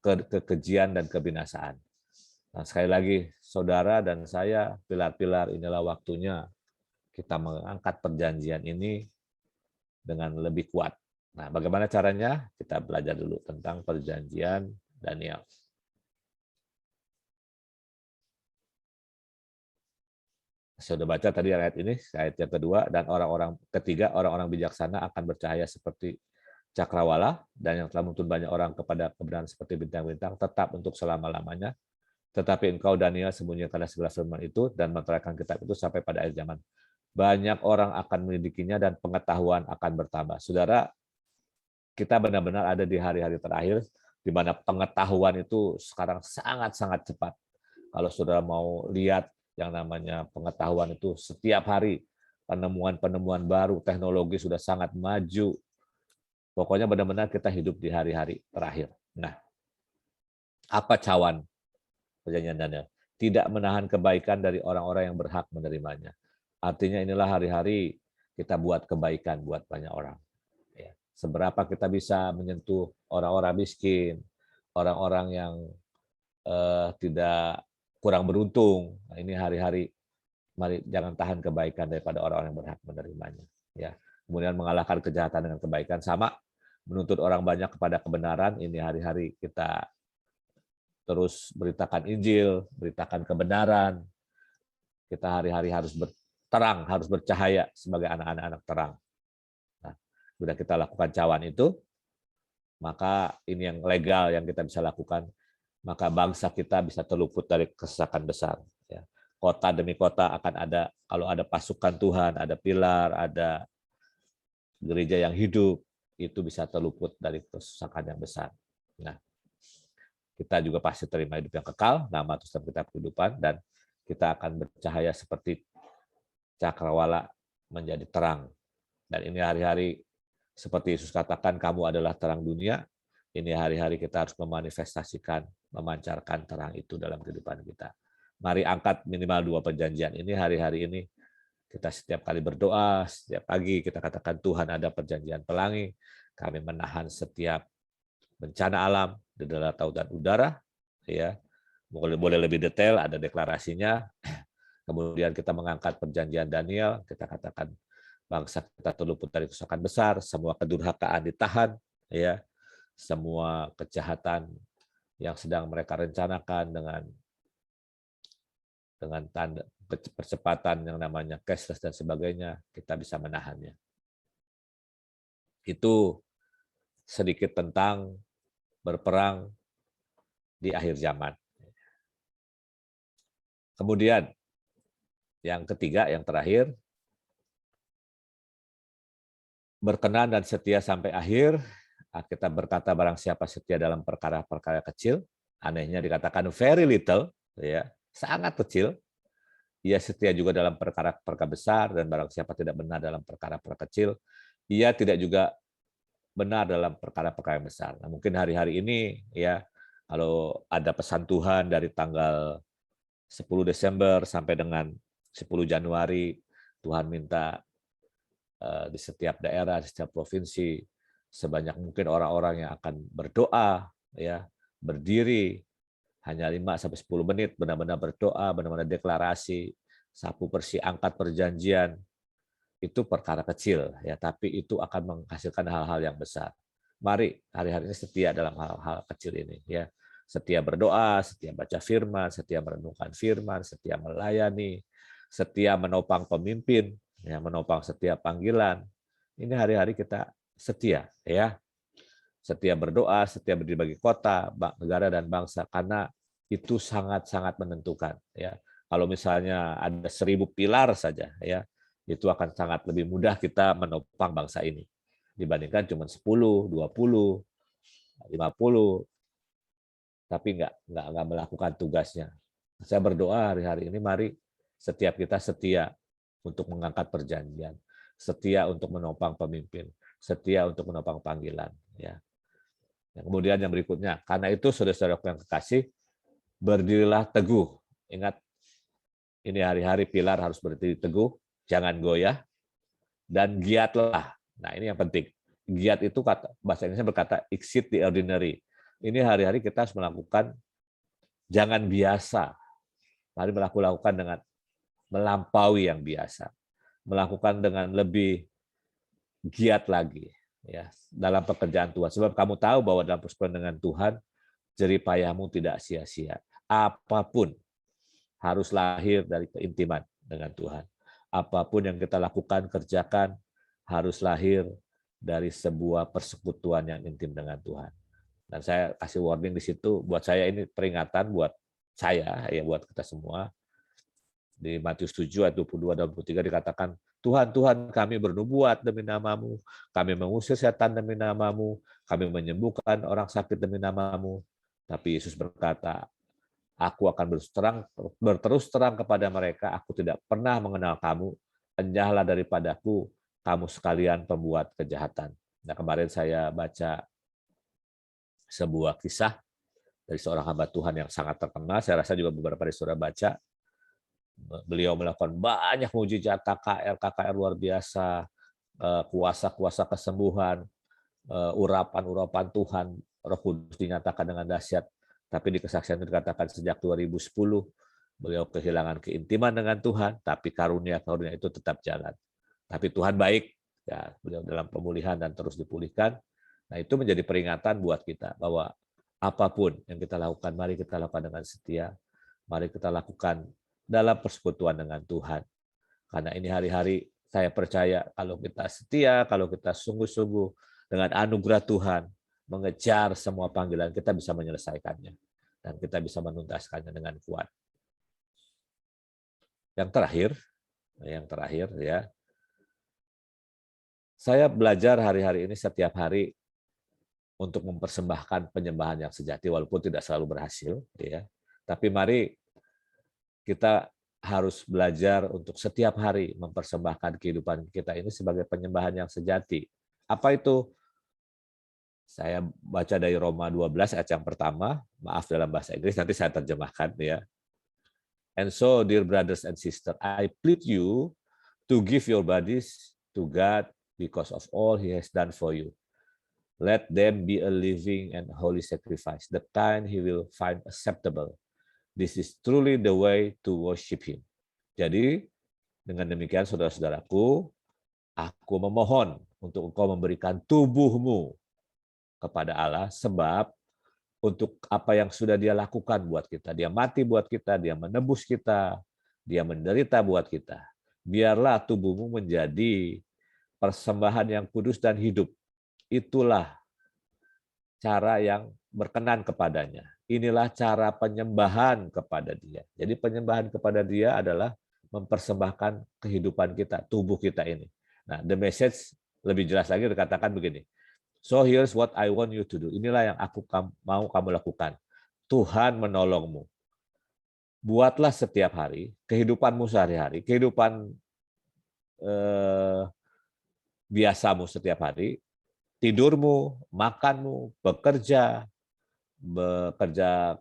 kekejian dan kebinasaan. Nah, sekali lagi, saudara dan saya, pilar-pilar, inilah waktunya kita mengangkat perjanjian ini dengan lebih kuat. Nah, bagaimana caranya? Kita belajar dulu tentang perjanjian Daniel. Saya sudah baca tadi ayat ini, ayat yang kedua, dan orang-orang ketiga, orang-orang bijaksana akan bercahaya seperti cakrawala, dan yang telah menuntun banyak orang kepada kebenaran seperti bintang-bintang, tetap untuk selama-lamanya. Tetapi engkau, Daniel, sembunyikanlah segala firman itu dan menerangkan kitab itu sampai pada akhir zaman. Banyak orang akan menyelidikinya dan pengetahuan akan bertambah. Saudara, kita benar-benar ada di hari-hari terakhir, di mana pengetahuan itu sekarang sangat-sangat cepat. Kalau saudara mau lihat yang namanya pengetahuan itu setiap hari, penemuan-penemuan baru, teknologi sudah sangat maju. Pokoknya benar-benar kita hidup di hari-hari terakhir. Nah, apa cawan perjanjian Daniel? Tidak menahan kebaikan dari orang-orang yang berhak menerimanya. Artinya inilah hari-hari kita buat kebaikan buat banyak orang. Seberapa kita bisa menyentuh orang-orang miskin, orang-orang yang tidak kurang beruntung. Nah, ini hari-hari mari jangan tahan kebaikan daripada orang-orang yang berhak menerimanya. Ya, kemudian mengalahkan kejahatan dengan kebaikan, sama menuntut orang banyak kepada kebenaran. Ini hari-hari kita terus beritakan Injil, beritakan kebenaran. Kita hari-hari harus berterang, harus bercahaya sebagai anak-anak terang. Nah, sudah kita lakukan cawan itu, maka ini yang legal yang kita bisa lakukan, maka bangsa kita bisa terluput dari kesesakan besar. Ya. Kota demi kota akan ada, kalau ada pasukan Tuhan, ada pilar, ada gereja yang hidup, itu bisa terluput dari kesesakan yang besar. Nah, kita juga pasti terima hidup yang kekal, nama terus dalam kitab kehidupan, dan kita akan bercahaya seperti cakrawala menjadi terang. Dan ini hari-hari seperti Yesus katakan, kamu adalah terang dunia. Ini hari-hari kita harus memanifestasikan, memancarkan terang itu dalam kehidupan kita. Mari angkat minimal 2 perjanjian ini hari-hari ini. Kita setiap kali berdoa, setiap pagi kita katakan, Tuhan ada perjanjian pelangi. Kami menahan setiap bencana alam di dalam laut dan udara. Ya, boleh lebih detail, ada deklarasinya. Kemudian kita mengangkat perjanjian Daniel, kita katakan bangsa kita terluput dari kerusakan besar, semua kedurhakaan ditahan, ya, semua kejahatan yang sedang mereka rencanakan dengan tanda percepatan yang namanya cashless dan sebagainya, kita bisa menahannya. Itu sedikit tentang berperang di akhir zaman. Kemudian Yang ketiga, yang terakhir, berkenan dan setia sampai akhir. Kita berkata barang siapa setia dalam perkara-perkara kecil, anehnya dikatakan very little, ya, sangat kecil. Ia setia juga dalam perkara-perkara besar, dan barang siapa tidak benar dalam perkara-perkara kecil, ia tidak juga benar dalam perkara-perkara yang besar. Nah, mungkin hari-hari ini ya, kalau ada pesan Tuhan dari tanggal 10 Desember sampai dengan 10 Januari, Tuhan minta di setiap daerah, di setiap provinsi, sebanyak mungkin orang-orang yang akan berdoa, ya, berdiri hanya 5-10 menit, benar-benar berdoa, benar-benar deklarasi, sapu bersih, angkat perjanjian, itu perkara kecil, ya, tapi itu akan menghasilkan hal-hal yang besar. Mari hari-hari ini setia dalam hal-hal kecil ini, ya, setia berdoa, setia baca firman, setia merenungkan firman, setia melayani, setia menopang pemimpin, ya, menopang setiap panggilan. Ini hari-hari kita setia, ya, setia berdoa, setia berdiri bagi kota, negara dan bangsa, karena itu sangat-sangat menentukan, ya. Kalau misalnya ada 1000 pilar saja, ya, itu akan sangat lebih mudah kita menopang bangsa ini dibandingkan cuma 10, 20, 50, tapi nggak melakukan tugasnya. Saya berdoa hari-hari ini, mari setiap kita setia untuk mengangkat perjanjian, setia untuk menopang pemimpin, setia untuk menopang panggilan, ya. Yang kemudian yang berikutnya, karena itu saudara-saudara yang kekasih, berdirilah teguh. Ingat, ini hari-hari pilar harus berdiri teguh, jangan goyah, dan giatlah. Nah, ini yang penting. Giat itu kata bahasa Inggrisnya berkata exceed the ordinary. Ini hari-hari kita harus melakukan jangan biasa. Mari melakukan dengan melampaui yang biasa. Melakukan dengan lebih giat lagi, ya, dalam pekerjaan Tuhan. Sebab kamu tahu bahwa dalam persekutuan dengan Tuhan, jerih payahmu tidak sia-sia. Apapun harus lahir dari keintiman dengan Tuhan. Apapun yang kita lakukan, kerjakan, harus lahir dari sebuah persekutuan yang intim dengan Tuhan. Dan saya kasih warning di situ, buat saya ini peringatan buat saya, ya, buat kita semua. Di Matius 7 ayat 22 dan 23 dikatakan, Tuhan, Tuhan, kami bernubuat demi namamu, kami mengusir setan demi namamu, kami menyembuhkan orang sakit demi namamu. Tapi Yesus berkata, aku akan berterus terang kepada mereka, aku tidak pernah mengenal kamu, enyahlah daripadaku, kamu sekalian pembuat kejahatan. Nah, kemarin saya baca sebuah kisah dari seorang hamba Tuhan yang sangat terkenal, saya rasa juga beberapa dari saudara baca. Beliau melakukan banyak mujizat, KKR luar biasa, kuasa-kuasa kesembuhan, urapan-urapan Tuhan, Roh Kudus dinyatakan dengan dahsyat. Tapi di kesaksian itu dikatakan sejak 2010, beliau kehilangan keintiman dengan Tuhan, tapi karunia-karunia itu tetap jalan. Tapi Tuhan baik, ya, beliau dalam pemulihan dan terus dipulihkan. Nah, itu menjadi peringatan buat kita bahwa apapun yang kita lakukan, mari kita lakukan dengan setia, mari kita lakukan dalam persekutuan dengan Tuhan. Karena ini hari-hari saya percaya kalau kita setia, kalau kita sungguh-sungguh dengan anugerah Tuhan, mengejar semua panggilan, kita bisa menyelesaikannya. Dan kita bisa menuntaskannya dengan kuat. Yang terakhir ya, saya belajar hari-hari ini setiap hari untuk mempersembahkan penyembahan yang sejati, walaupun tidak selalu berhasil, ya. Tapi mari kita harus belajar untuk setiap hari mempersembahkan kehidupan kita ini sebagai penyembahan yang sejati. Apa itu? Saya baca dari Roma 12 ayat yang pertama, maaf dalam bahasa Inggris, nanti saya terjemahkan, ya. And so, dear brothers and sisters, I plead you to give your bodies to God because of all He has done for you. Let them be a living and holy sacrifice, the kind He will find acceptable. This is truly the way to worship Him. Jadi, dengan demikian saudara-saudaraku, aku memohon untuk engkau memberikan tubuhmu kepada Allah, sebab untuk apa yang sudah Dia lakukan buat kita. Dia mati buat kita, Dia menebus kita, Dia menderita buat kita. Biarlah tubuhmu menjadi persembahan yang kudus dan hidup. Itulah cara yang berkenan kepadanya. Inilah cara penyembahan kepada Dia. Jadi penyembahan kepada Dia adalah mempersembahkan kehidupan kita, tubuh kita ini. Nah, the message lebih jelas lagi dikatakan begini. So here's what I want you to do. Inilah yang aku mau kamu lakukan. Tuhan menolongmu. Buatlah setiap hari, kehidupanmu sehari-hari, kehidupan biasamu setiap hari, tidurmu, makanmu, bekerja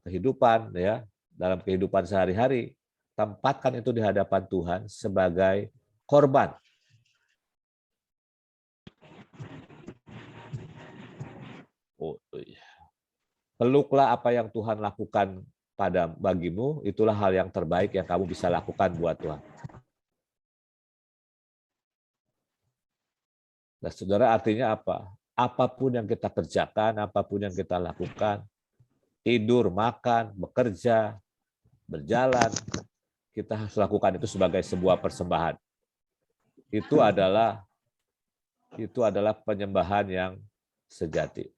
kehidupan ya, dalam kehidupan sehari-hari, tempatkan itu di hadapan Tuhan sebagai korban. Peluklah apa yang Tuhan lakukan bagimu, itulah hal yang terbaik yang kamu bisa lakukan buat Tuhan. Nah, saudara, artinya apa? Apapun yang kita kerjakan, apapun yang kita lakukan, tidur, makan, bekerja, berjalan, kita harus lakukan itu sebagai sebuah persembahan. Itu adalah penyembahan yang sejati.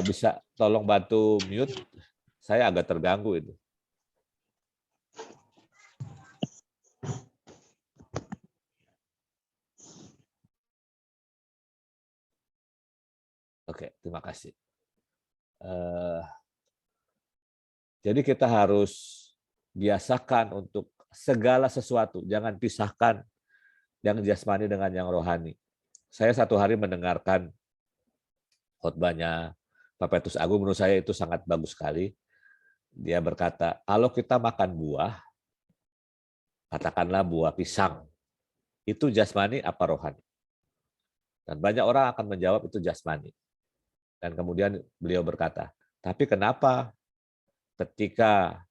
Bisa tolong bantu mute? Saya agak terganggu itu. Oke, terima kasih. Jadi kita harus biasakan untuk segala sesuatu, jangan pisahkan yang jasmani dengan yang rohani. Saya satu hari mendengarkan khotbahnya Pak Petrus Agung, menurut saya itu sangat bagus sekali. Dia berkata, kalau kita makan buah, katakanlah buah pisang, itu jasmani apa rohani? Dan banyak orang akan menjawab itu jasmani. Dan kemudian beliau berkata, tapi kenapa ketika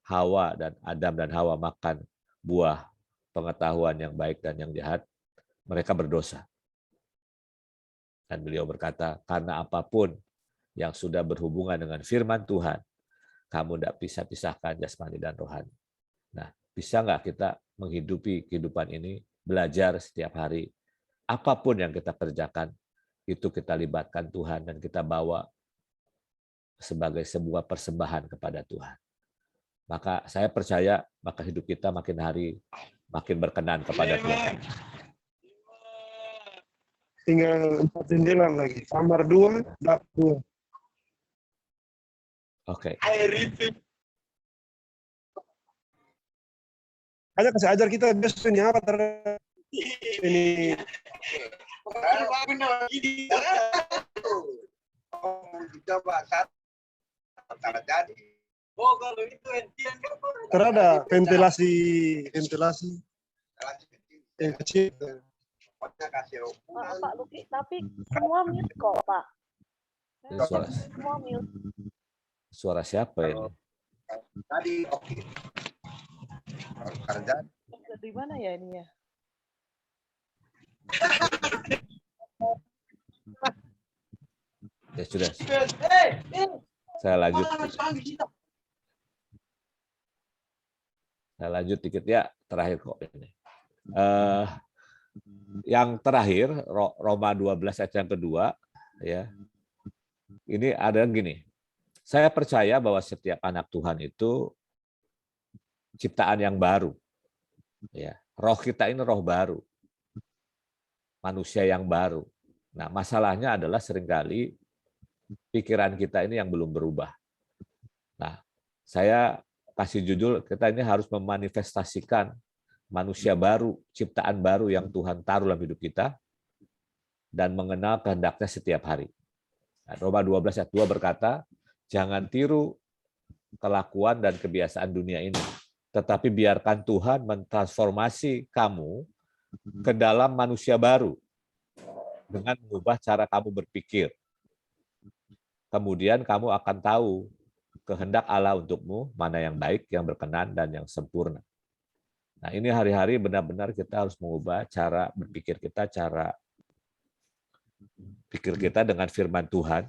Hawa dan Adam dan Hawa makan buah pengetahuan yang baik dan yang jahat, mereka berdosa? Dan beliau berkata, karena apapun yang sudah berhubungan dengan firman Tuhan, kamu tidak bisa pisahkan jasmani dan rohani. Nah, bisa nggak kita menghidupi kehidupan ini, belajar setiap hari, apapun yang kita kerjakan, itu kita libatkan Tuhan dan kita bawa sebagai sebuah persembahan kepada Tuhan. Maka saya percaya, maka hidup kita makin hari makin berkenan kepada Tuhan. Tinggal 4 jendela lagi. Kamar 2, dapur 2. Oke. Aja kasih ajar kita biasanya apa ini. Terada ventilasi yang kecil. Pak Luki, tapi semua mute kok, Pak. Semua mute. Suara siapa ini? Tadi oke. Kerja. Di mana ya ini ya? Ya sudah. Saya lanjut. Saya lanjut dikit ya, terakhir kok ini. Yang terakhir, Roma 12 ayat yang kedua, ya. Ini ada gini. Saya percaya bahwa setiap anak Tuhan itu ciptaan yang baru. Ya, roh kita ini roh baru. Manusia yang baru. Nah, masalahnya adalah seringkali pikiran kita ini yang belum berubah. Nah, saya kasih judul, kita ini harus memanifestasikan manusia baru, ciptaan baru yang Tuhan taruh dalam hidup kita, dan mengenal kehendaknya setiap hari. Nah, Roma 12 ayat 2 berkata, jangan tiru kelakuan dan kebiasaan dunia ini, tetapi biarkan Tuhan mentransformasi kamu ke dalam manusia baru dengan mengubah cara kamu berpikir. Kemudian kamu akan tahu kehendak Allah untukmu, mana yang baik, yang berkenan, dan yang sempurna. Nah, ini hari-hari benar-benar kita harus mengubah cara berpikir kita, cara pikir kita dengan firman Tuhan.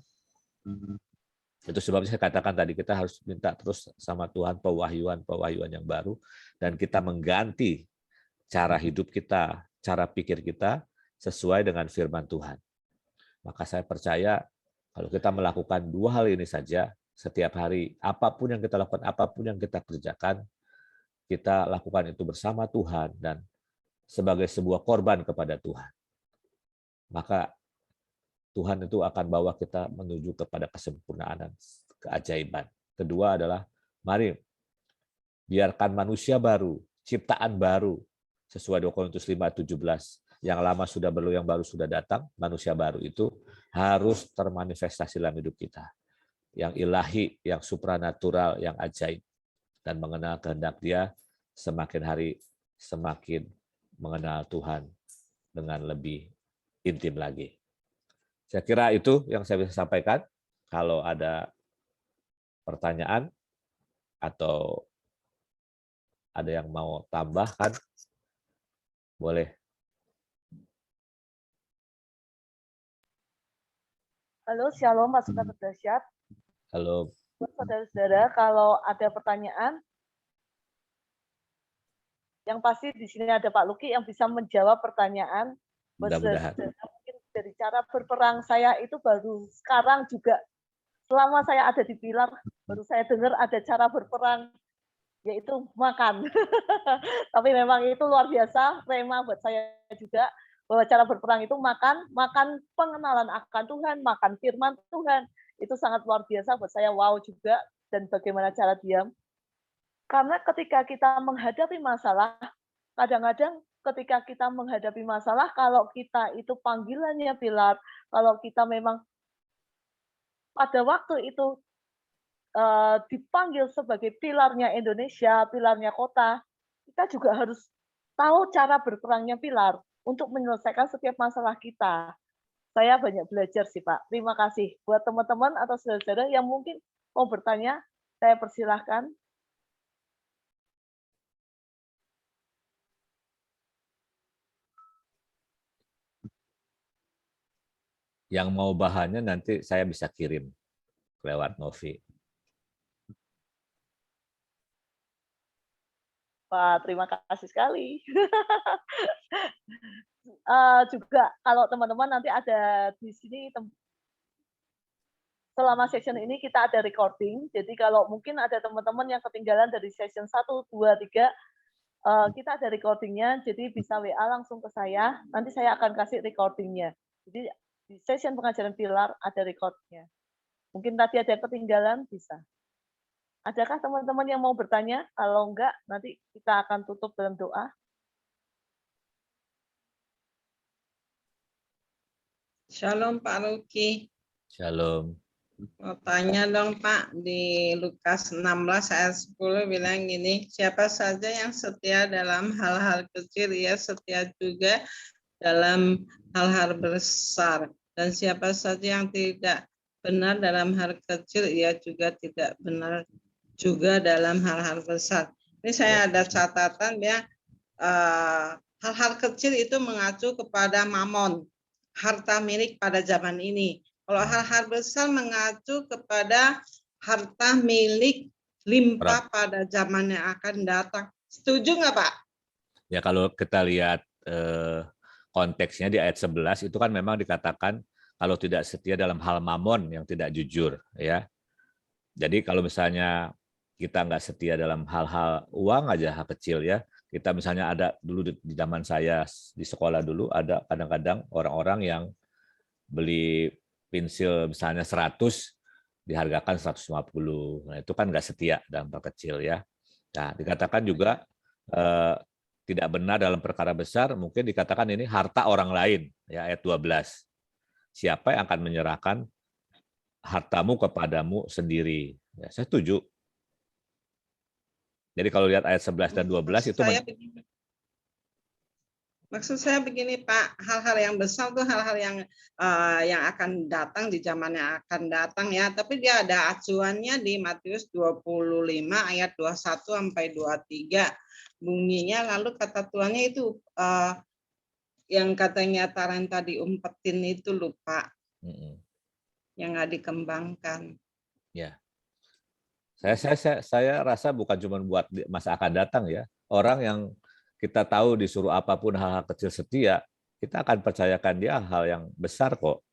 Itu sebabnya saya katakan tadi, kita harus minta terus sama Tuhan pewahyuan yang baru, dan kita mengganti cara hidup kita, cara pikir kita sesuai dengan firman Tuhan. Maka saya percaya kalau kita melakukan dua hal ini saja setiap hari, apapun yang kita lakukan, apapun yang kita kerjakan, kita lakukan itu bersama Tuhan dan sebagai sebuah korban kepada Tuhan, maka Tuhan itu akan bawa kita menuju kepada kesempurnaan dan keajaiban. Kedua adalah, mari biarkan manusia baru, ciptaan baru, sesuai 2 Korintus 5:17. Yang lama sudah berlalu, yang baru sudah datang. Manusia baru itu harus termanifestasi dalam hidup kita. Yang ilahi, yang supranatural, yang ajaib. Dan mengenal kehendak Dia, semakin hari semakin mengenal Tuhan dengan lebih intim lagi. Saya kira itu yang saya bisa sampaikan. Kalau ada pertanyaan atau ada yang mau tambahkan, boleh. Halo, Shalom pasukan terdahsyat. Halo. Buat saudara-saudara, kalau ada pertanyaan, yang pasti di sini ada Pak Luki yang bisa menjawab pertanyaan. Mudah-mudahan. Mungkin dari cara berperang saya itu baru sekarang juga, selama saya ada di Pilar, baru saya dengar ada cara berperang, yaitu makan. Tapi memang itu luar biasa, rema buat saya juga, bahwa cara berperang itu makan pengenalan akan Tuhan, makan firman Tuhan. Itu sangat luar biasa buat saya, wow juga, dan bagaimana cara diam. Karena ketika kita menghadapi masalah, kadang-kadang ketika kita menghadapi masalah, kalau kita itu panggilannya Pilar, kalau kita memang pada waktu itu dipanggil sebagai pilarnya Indonesia, pilarnya kota, kita juga harus tahu cara berperangnya Pilar untuk menyelesaikan setiap masalah kita. Saya banyak belajar sih Pak. Terima kasih. Buat teman-teman atau saudara-saudara yang mungkin mau bertanya, saya persilahkan. Yang mau bahannya nanti saya bisa kirim lewat Novi. Pak, terima kasih sekali. Juga kalau teman-teman nanti ada di sini, selama session ini kita ada recording, jadi kalau mungkin ada teman-teman yang ketinggalan dari session 1, 2, 3, kita ada recordingnya, jadi bisa WA langsung ke saya, nanti saya akan kasih recordingnya. Jadi di session pengajaran Pilar ada recordnya. Mungkin tadi ada yang ketinggalan, bisa. Adakah teman-teman yang mau bertanya? Kalau enggak, nanti kita akan tutup dalam doa. Shalom Pak Luki. Shalom. Mau tanya dong Pak, di Lukas 16 ayat 10 bilang gini, siapa saja yang setia dalam hal-hal kecil, ia setia juga dalam hal-hal besar. Dan siapa saja yang tidak benar dalam hal kecil, ia juga tidak benar juga dalam hal-hal besar. Ini saya ada catatan ya, hal-hal kecil itu mengacu kepada mamon, harta milik pada zaman ini. Kalau hal-hal besar mengacu kepada harta milik limpah pada zaman yang akan datang. Setuju nggak Pak? Ya kalau kita lihat konteksnya di ayat 11 itu kan memang dikatakan kalau tidak setia dalam hal mamon yang tidak jujur, ya. Jadi kalau misalnya kita nggak setia dalam hal-hal uang aja, hal kecil ya. Kita misalnya ada dulu di zaman saya di sekolah dulu ada kadang-kadang orang-orang yang beli pensil misalnya 100 dihargakan 150. Nah, itu kan nggak setia dalam hal kecil ya. Nah, dikatakan juga tidak benar dalam perkara besar, mungkin dikatakan ini harta orang lain ya, ayat 12. Siapa yang akan menyerahkan hartamu kepadamu sendiri? Ya, saya setuju. Jadi kalau lihat ayat 11 dan 12 itu maksud saya begini Pak, hal-hal yang besar tuh hal-hal yang akan datang di zaman yang akan datang ya, tapi dia ada acuannya di Matius 25 ayat 21 sampai 23. Bunyinya lalu kata Tuhannya itu yang katanya talenta diumpetin itu lupa. Yang nggak dikembangkan. Ya. Saya rasa bukan cuma buat masa akan datang ya. Orang yang kita tahu disuruh apapun hal-hal kecil setia, kita akan percayakan dia hal yang besar kok.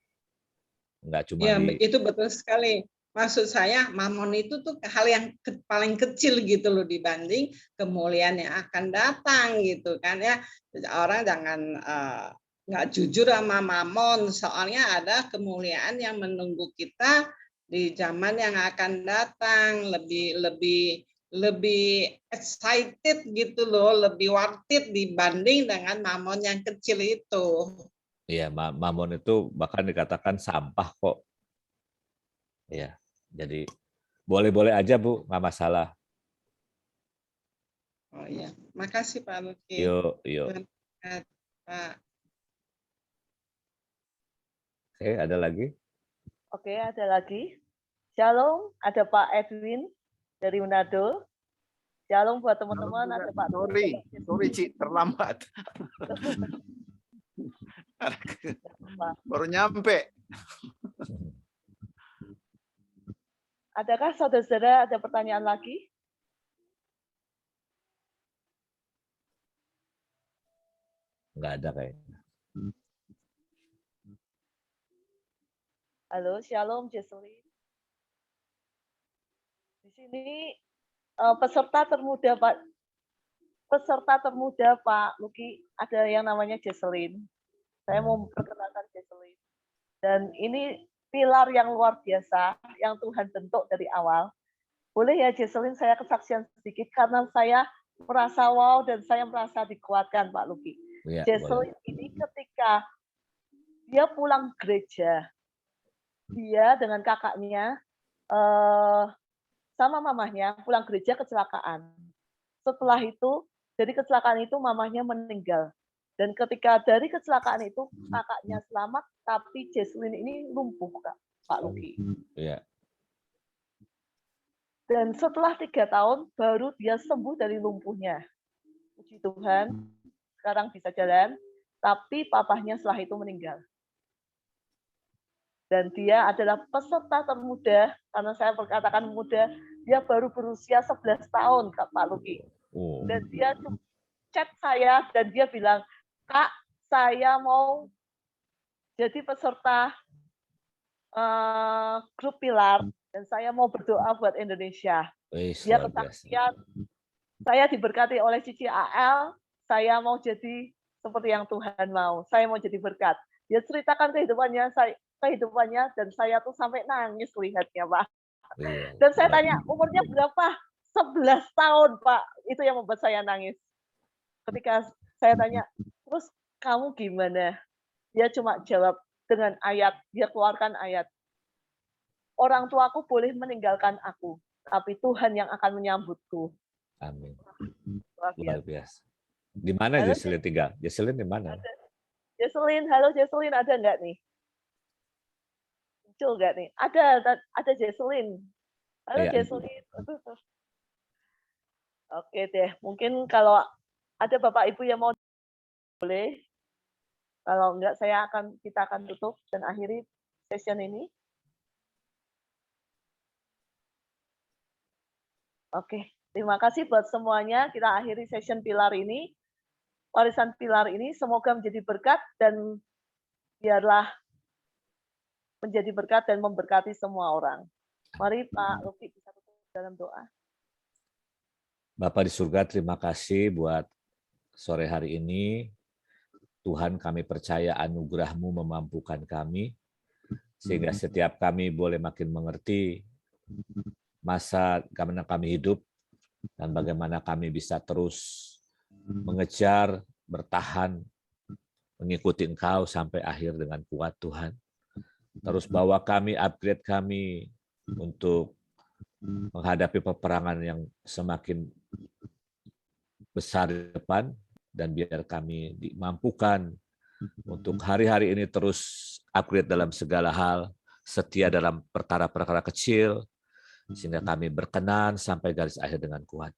Enggak cuma ya, itu betul sekali. maksud saya mamon itu tuh hal yang paling kecil gitu loh dibanding kemuliaan yang akan datang gitu kan ya. Orang jangan nggak jujur sama mamon, soalnya ada kemuliaan yang menunggu kita di zaman yang akan datang, lebih excited gitu loh, lebih worth it dibanding dengan mamon yang kecil itu. Iya, mamon itu bahkan dikatakan sampah kok. Iya, jadi boleh-boleh aja Bu, nggak masalah. Oh iya, makasih Pak Luki. Yuk, yuk. Pak. Oke, ada lagi? Oke, ada lagi. Shalom, ada Pak Edwin dari Manado. Shalom buat teman-teman, ada Pak. Sorry Ci, terlambat. Baru nyampe. Adakah saudara-saudara ada pertanyaan lagi? Nggak ada kayaknya. Halo, Shalom, Jesselyn. Di sini peserta termuda Pak Luki, ada yang namanya Jesselyn. Saya mau memperkenalkan Jesselyn. Dan ini pilar yang luar biasa yang Tuhan bentuk dari awal. Boleh ya Jesselyn, saya kesaksian sedikit karena saya merasa wow dan saya merasa dikuatkan Pak Luki. Ya, Jesselyn ini ketika dia pulang gereja, dia dengan kakaknya sama mamahnya pulang gereja kecelakaan. Setelah itu, dari kecelakaan itu mamahnya meninggal. Dan ketika dari kecelakaan itu kakaknya selamat, tapi Jesselyn ini lumpuh, Pak Luki. Iya. Dan setelah 3 tahun baru dia sembuh dari lumpuhnya. Puji Tuhan, sekarang bisa jalan, tapi papahnya setelah itu meninggal. Dan dia adalah peserta termuda, karena saya berkatakan muda, dia baru berusia 11 tahun, Pak Luki. Dan dia chat saya, dan dia bilang, Kak, saya mau jadi peserta grup pilar, dan saya mau berdoa buat Indonesia. Dia kesaksian, saya diberkati oleh Cici AL, saya mau jadi seperti yang Tuhan mau, saya mau jadi berkat. Dia ceritakan kehidupannya, dan saya tuh sampai nangis lihatnya, Pak. Dan saya tanya, umurnya berapa? 11 tahun, Pak. Itu yang membuat saya nangis. Ketika saya tanya, terus kamu gimana? Dia cuma jawab dengan ayat, dia keluarkan ayat. Orang tuaku boleh meninggalkan aku, tapi Tuhan yang akan menyambutku. Amin. Luar biasa. Di mana Jesselyn tinggal? Jesselyn di mana? Jesselyn, halo Jesselyn, ada nggak nih? Muncul nggak nih? Ada Jesselyn. Halo ya. Jesselyn. Oke deh, mungkin kalau ada Bapak Ibu yang mau boleh. Kalau enggak kita akan tutup dan akhiri session ini. Oke, terima kasih buat semuanya. Kita akhiri session pilar ini. Warisan pilar ini semoga menjadi berkat dan biarlah menjadi berkat dan memberkati semua orang. Mari Pak Luki bisa tutup dalam doa. Bapak di surga, terima kasih buat sore hari ini. Tuhan, kami percaya anugerah-Mu memampukan kami, sehingga setiap kami boleh makin mengerti masa kami hidup, dan bagaimana kami bisa terus mengejar, bertahan, mengikuti Engkau sampai akhir dengan kuat Tuhan. Terus bawa kami, upgrade kami untuk menghadapi peperangan yang semakin besar di depan, dan biar kami dimampukan untuk hari-hari ini terus upgrade dalam segala hal, setia dalam perkara-perkara kecil, sehingga kami berkenan sampai garis akhir dengan kuat.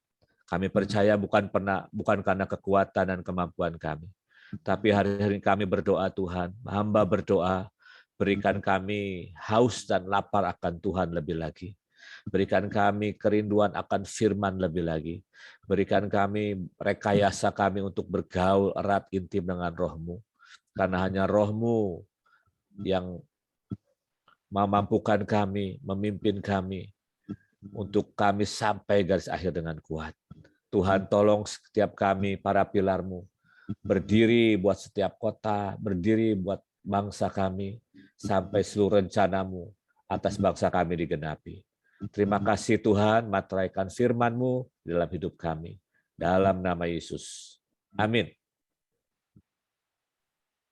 Kami percaya bukan karena kekuatan dan kemampuan kami, tapi hari-hari kami berdoa Tuhan, hamba berdoa, berikan kami haus dan lapar akan Tuhan lebih lagi. Berikan kami kerinduan akan firman lebih lagi. Berikan kami rekayasa kami untuk bergaul erat intim dengan Roh-Mu. Karena hanya Roh-Mu yang memampukan kami, memimpin kami, untuk kami sampai garis akhir dengan kuat. Tuhan tolong setiap kami, para pilar-Mu, berdiri buat setiap kota, berdiri buat bangsa kami, sampai seluruh rencana-Mu atas bangsa kami digenapi. Terima kasih Tuhan, materaikan firman-Mu dalam hidup kami. Dalam nama Yesus. Amin.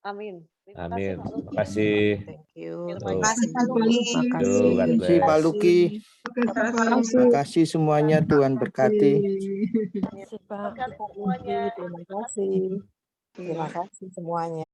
Amin. Terima Amin. kasih, Pak Terima Luki. kasih. Thank you. Terima kasih, Pak Luki. Terima Tuh, kasih. God Terima kasih bless. Pak Luki. Terima Terima kasih semuanya, Tuhan berkati. kasih, Pak. Terima kasih semuanya. Terima kasih. Terima kasih semuanya.